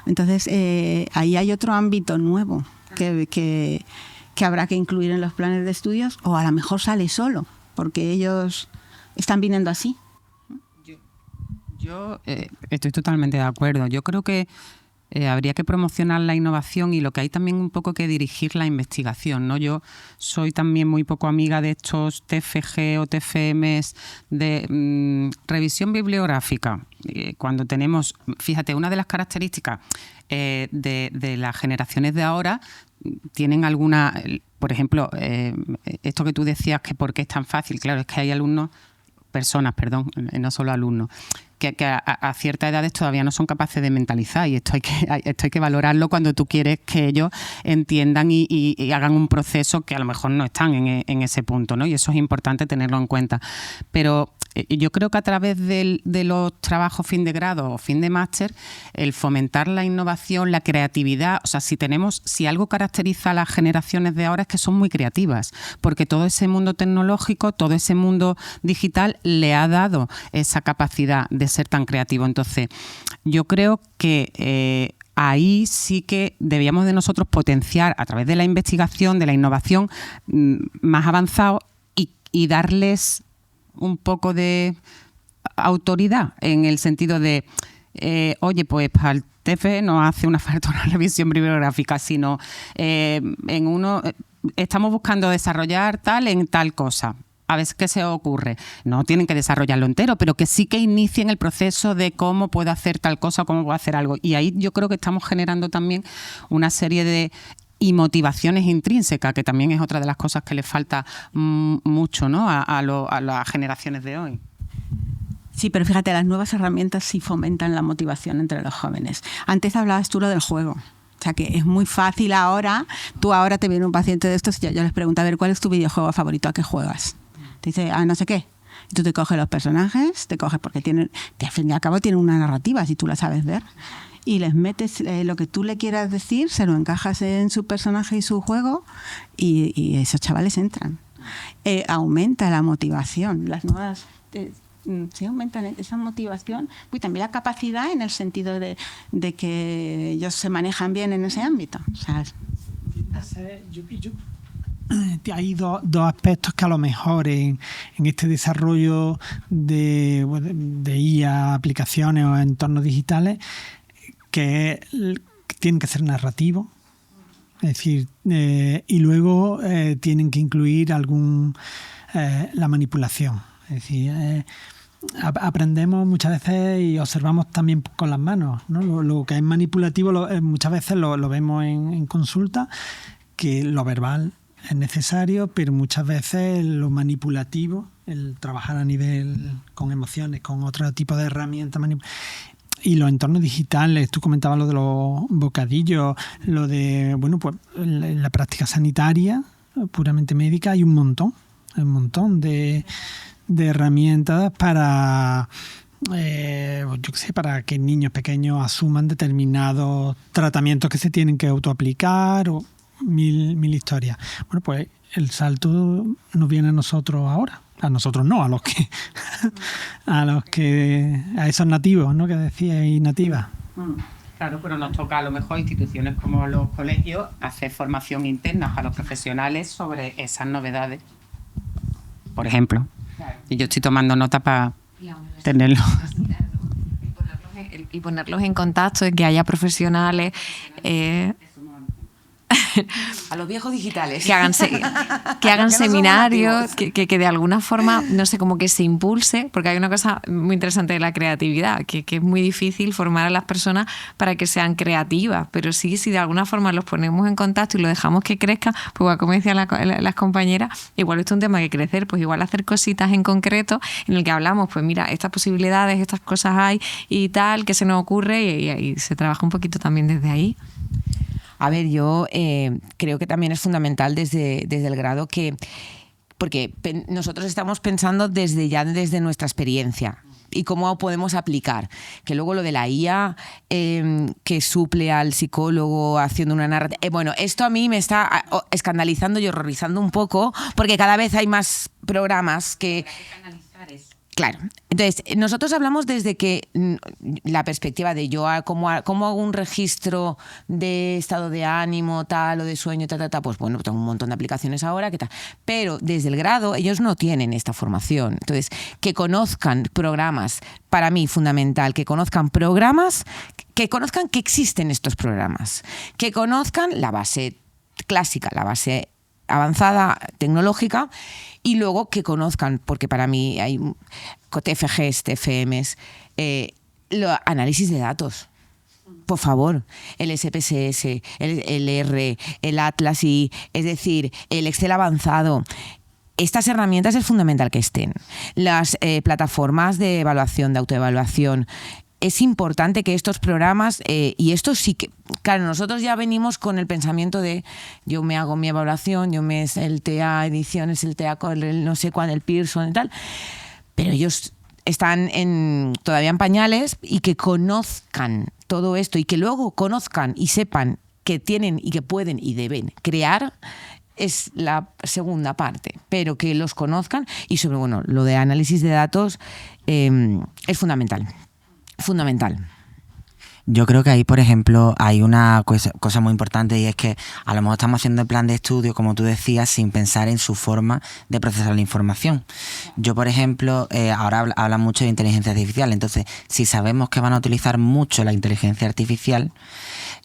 Speaker 1: Entonces, ahí hay otro ámbito nuevo que habrá que incluir en los planes de estudios, o a lo mejor sale solo, porque ellos están viniendo así.
Speaker 4: Yo estoy totalmente de acuerdo. Yo creo que habría que promocionar la innovación, y lo que hay también un poco que dirigir la investigación, ¿no? Yo soy también muy poco amiga de estos TFG o TFMs de revisión bibliográfica. Cuando tenemos, fíjate, una de las características de las generaciones de ahora, tienen alguna, por ejemplo, esto que tú decías, que por qué es tan fácil. Claro, es que hay personas, no solo alumnos, que a ciertas edades todavía no son capaces de mentalizar, y esto hay que valorarlo cuando tú quieres que ellos entiendan y hagan un proceso que a lo mejor no están en ese punto, ¿no? Y eso es importante tenerlo en cuenta. Pero yo creo que a través de los trabajos fin de grado o fin de máster, el fomentar la innovación, la creatividad, o sea, si algo caracteriza a las generaciones de ahora es que son muy creativas, porque todo ese mundo tecnológico, todo ese mundo digital le ha dado esa capacidad de ser tan creativo. Entonces, yo creo que ahí sí que debíamos de nosotros potenciar a través de la investigación, de la innovación más avanzado, y darles un poco de autoridad, en el sentido de, oye, pues para el TFE no hace una falta una revisión bibliográfica, sino estamos buscando desarrollar tal en tal cosa. A ver qué se ocurre. No tienen que desarrollarlo entero, pero que sí que inicien el proceso de cómo puedo hacer tal cosa, cómo puedo hacer algo. Y ahí yo creo que estamos generando también una serie de motivaciones intrínsecas, que también es otra de las cosas que les falta mucho, ¿no? a las generaciones de hoy.
Speaker 1: Sí, pero fíjate, las nuevas herramientas sí fomentan la motivación entre los jóvenes. Antes hablabas tú lo del juego. O sea, que es muy fácil ahora. Tú ahora te viene un paciente de estos y yo les pregunto, a ver, ¿cuál es tu videojuego favorito? ¿A qué juegas? Te dice, no sé qué. Y tú te coges los personajes, porque al fin y al cabo tienen una narrativa, si tú la sabes ver, y les metes lo que tú le quieras decir, se lo encajas en su personaje y su juego, y esos chavales entran. Aumenta la motivación. Las nuevas sí aumentan esa motivación, y también la capacidad, en el sentido de que ellos se manejan bien en ese ámbito. O sea,
Speaker 2: hay dos aspectos que a lo mejor en este desarrollo de IA, aplicaciones o entornos digitales, que tienen que ser narrativos, es decir, y luego tienen que incluir la manipulación. Es decir, aprendemos muchas veces y observamos también con las manos, ¿no? Lo que es manipulativo muchas veces lo vemos en consulta, que lo verbal es necesario, pero muchas veces lo manipulativo el trabajar a nivel con emociones, con otro tipo de herramientas. Y los entornos digitales, tú comentabas lo de los bocadillos, lo de, bueno, pues en la práctica sanitaria, puramente médica, hay un montón de herramientas para, yo qué sé, para que niños pequeños asuman determinados tratamientos que se tienen que autoaplicar o mil historias. Bueno, pues el salto nos viene a nosotros ahora. A nosotros no, a esos nativos, ¿no? Que decíais, nativas.
Speaker 4: Claro, pero nos toca a lo mejor instituciones como los colegios hacer formación interna a los profesionales sobre esas novedades, por ejemplo. Y yo estoy tomando nota para tenerlo.
Speaker 5: Y ponerlos en contacto, y que haya profesionales
Speaker 3: a los viejos digitales
Speaker 5: que hagan seminarios, que de alguna forma, no sé, como que se impulse, porque hay una cosa muy interesante de la creatividad, que es muy difícil formar a las personas para que sean creativas, pero sí, si de alguna forma los ponemos en contacto y lo dejamos que crezcan, pues como decían las compañeras, igual esto es un tema que crecer, pues igual hacer cositas en concreto en el que hablamos, pues mira, estas posibilidades, estas cosas hay y tal, que se nos ocurre, y se trabaja un poquito también desde ahí.
Speaker 3: A ver, yo creo que también es fundamental desde el grado porque nosotros estamos pensando desde nuestra experiencia y cómo podemos aplicar. Que luego lo de la IA que suple al psicólogo haciendo una narrativa... bueno, esto a mí me está escandalizando y horrorizando un poco, porque cada vez hay más programas que... Claro. Entonces, nosotros hablamos desde que la perspectiva de yo, cómo hago un registro de estado de ánimo, tal, o de sueño, pues bueno, tengo un montón de aplicaciones ahora, ¿qué tal? Pero desde el grado, ellos no tienen esta formación. Entonces, que conozcan programas, para mí fundamental, que conozcan programas, que conozcan que existen estos programas, que conozcan la base clásica, la base avanzada, tecnológica, y luego que conozcan, porque para mí hay TFGs, TFMs, análisis de datos. Por favor, el SPSS, el R, el Atlas, es decir, el Excel avanzado. Estas herramientas es fundamental que estén. Las plataformas de evaluación, de autoevaluación. Es importante que estos programas, y esto sí que, claro, nosotros ya venimos con el pensamiento de yo me hago mi evaluación, el TA Ediciones, el TA, el no sé cuál, el Pearson y tal, pero ellos están todavía en pañales, y que conozcan todo esto y que luego conozcan y sepan que tienen y que pueden y deben crear es la segunda parte, pero que los conozcan, y sobre lo de análisis de datos es fundamental.
Speaker 6: Yo creo que ahí, por ejemplo, hay una cosa muy importante, y es que a lo mejor estamos haciendo el plan de estudio, como tú decías, sin pensar en su forma de procesar la información. Yo, por ejemplo, ahora hablan mucho de inteligencia artificial, entonces, si sabemos que van a utilizar mucho la inteligencia artificial,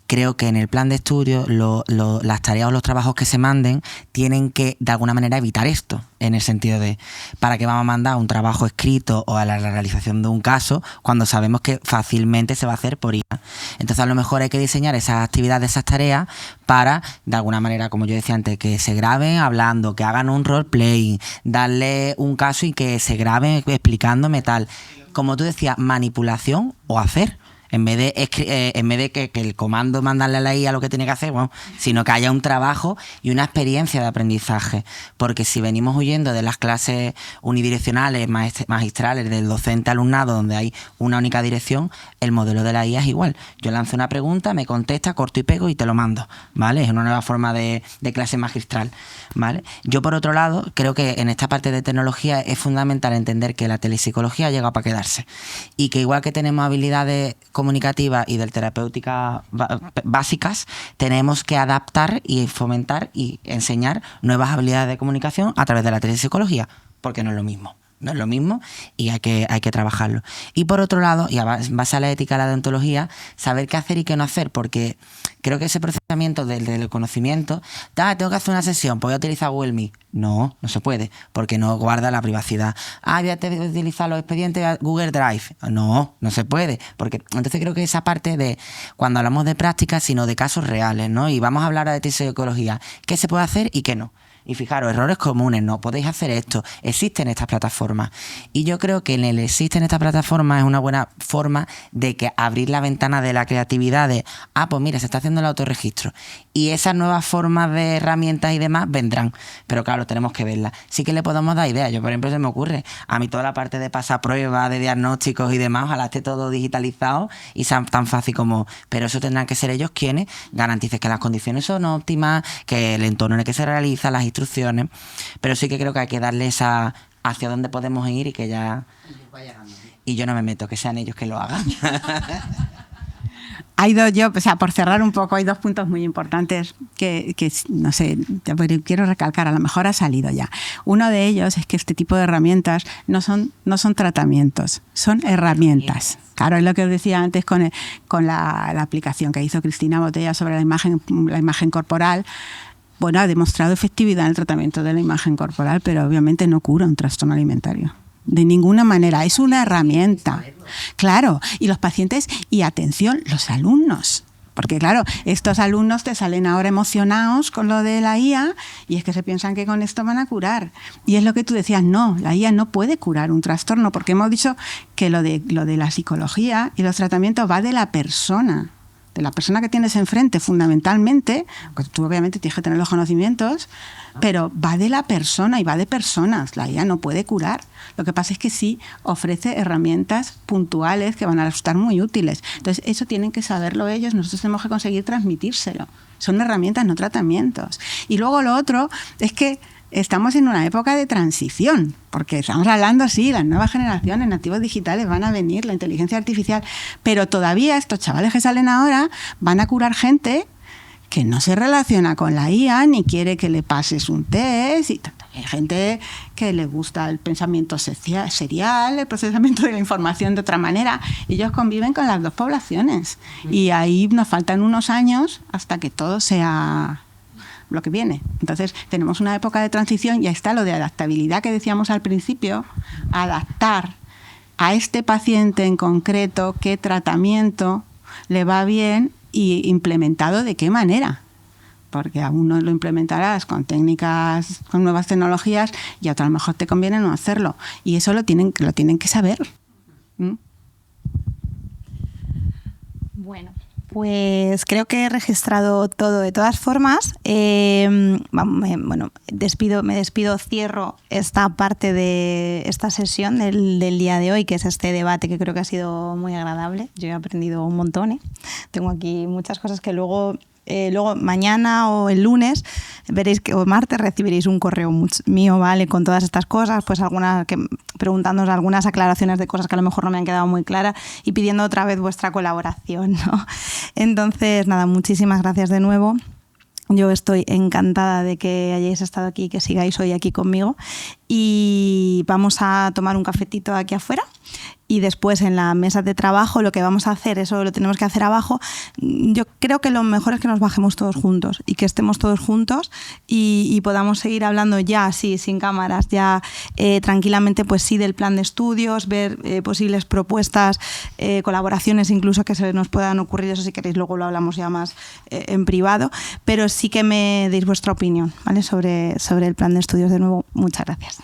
Speaker 6: creo que en el plan de estudio las tareas o los trabajos que se manden tienen que, de alguna manera, evitar esto, en el sentido de, ¿para qué vamos a mandar un trabajo escrito o a la realización de un caso cuando sabemos que fácilmente se va a hacer por IA? Entonces, a lo mejor hay que diseñar esas actividades, esas tareas, para, de alguna manera, como yo decía antes, que se graben hablando, que hagan un roleplay, darle un caso y que se graben explicándome tal. Como tú decías, manipulación o hacer. En vez de que el comando mandarle a la IA lo que tiene que hacer, bueno, sino que haya un trabajo y una experiencia de aprendizaje. Porque si venimos huyendo de las clases unidireccionales, magistrales, del docente-alumnado, donde hay una única dirección, el modelo de la IA es igual. Yo lanzo una pregunta, me contesta, corto y pego y te lo mando, ¿vale? Es una nueva forma de clase magistral, ¿vale? Yo, por otro lado, creo que en esta parte de tecnología es fundamental entender que la telepsicología llega para quedarse, y que igual que tenemos habilidades comunicativas y de terapéuticas básicas, tenemos que adaptar y fomentar y enseñar nuevas habilidades de comunicación a través de la telepsicología, porque no es lo mismo. No es lo mismo, y hay que trabajarlo. Y por otro lado, y en base a la ética, a la deontología, saber qué hacer y qué no hacer, porque creo que ese procesamiento del conocimiento, tengo que hacer una sesión, pues voy a utilizar Google Meet. No se puede, porque no guarda la privacidad. Voy a utilizar los expedientes Google Drive. No se puede, porque entonces creo que esa parte de, cuando hablamos de prácticas, sino de casos reales, ¿no? Y vamos a hablar de telepsicología, qué se puede hacer y qué no. Y fijaros, errores comunes, no podéis hacer esto, existen estas plataformas. Y yo creo que en el existen estas plataformas es una buena forma de que abrir la ventana de la creatividad de, pues mira, se está haciendo el autorregistro. Y esas nuevas formas de herramientas y demás vendrán. Pero claro, tenemos que verlas. Sí que le podemos dar ideas. Yo, por ejemplo, se me ocurre, a mí toda la parte de pasar pruebas, de diagnósticos y demás, ojalá esté todo digitalizado y sea tan fácil como... Pero eso tendrán que ser ellos quienes garanticen que las condiciones son óptimas, que el entorno en el que se realiza, las instrucciones, pero sí que creo que hay que darle esa hacia dónde podemos ir y que ya... Y yo no me meto, que sean ellos que lo hagan.
Speaker 1: Por cerrar un poco, hay dos puntos muy importantes que no sé, quiero recalcar, a lo mejor ha salido ya. Uno de ellos es que este tipo de herramientas no son tratamientos, son herramientas. Claro, es lo que os decía antes con la aplicación que hizo Cristina Botella sobre la imagen corporal. Bueno, ha demostrado efectividad en el tratamiento de la imagen corporal, pero obviamente no cura un trastorno alimentario. De ninguna manera, es una herramienta. Claro, y los pacientes, y atención, los alumnos. Porque claro, estos alumnos te salen ahora emocionados con lo de la IA y es que se piensan que con esto van a curar. Y es lo que tú decías, no, la IA no puede curar un trastorno, porque hemos dicho que lo de la psicología y los tratamientos va de la persona que tienes enfrente fundamentalmente, porque tú obviamente tienes que tener los conocimientos, pero va de la persona y va de personas. La IA no puede curar. Lo que pasa es que sí ofrece herramientas puntuales que van a resultar muy útiles. Entonces, eso tienen que saberlo ellos, nosotros tenemos que conseguir transmitírselo. Son herramientas, no tratamientos. Y luego lo otro es que estamos en una época de transición, porque estamos hablando, sí, las nuevas generaciones, nativos digitales, van a venir, la inteligencia artificial, pero todavía estos chavales que salen ahora van a curar gente que no se relaciona con la IA ni quiere que le pases un test. Y hay gente que le gusta el pensamiento serial, el procesamiento de la información de otra manera. Ellos conviven con las dos poblaciones y ahí nos faltan unos años hasta que todo sea lo que viene. Entonces tenemos una época de transición y ahí está lo de adaptabilidad que decíamos al principio, adaptar a este paciente en concreto qué tratamiento le va bien y implementado de qué manera, porque a uno lo implementarás con técnicas, con nuevas tecnologías y a otro a lo mejor te conviene no hacerlo y eso lo tienen que saber.
Speaker 7: Bueno, pues creo que he registrado todo. De todas formas, me despido, cierro esta parte de esta sesión del día de hoy, que es este debate que creo que ha sido muy agradable. Yo he aprendido un montón. Tengo aquí muchas cosas que luego mañana o el lunes veréis que, o martes, recibiréis un correo mío, ¿vale? Con todas estas cosas, pues preguntándonos algunas aclaraciones de cosas que a lo mejor no me han quedado muy claras y pidiendo otra vez vuestra colaboración, ¿no? Entonces, nada, muchísimas gracias de nuevo. Yo estoy encantada de que hayáis estado aquí, que sigáis hoy aquí conmigo y vamos a tomar un cafetito aquí afuera. Y después en la mesa de trabajo lo que vamos a hacer, eso lo tenemos que hacer abajo. Yo creo que lo mejor es que nos bajemos todos juntos y que estemos todos juntos y podamos seguir hablando ya, sí, sin cámaras, ya tranquilamente, pues sí, del plan de estudios, ver posibles propuestas, colaboraciones incluso que se nos puedan ocurrir. Eso si queréis luego lo hablamos ya más en privado, pero sí que me deis vuestra opinión, ¿vale? sobre el plan de estudios. De nuevo, muchas gracias.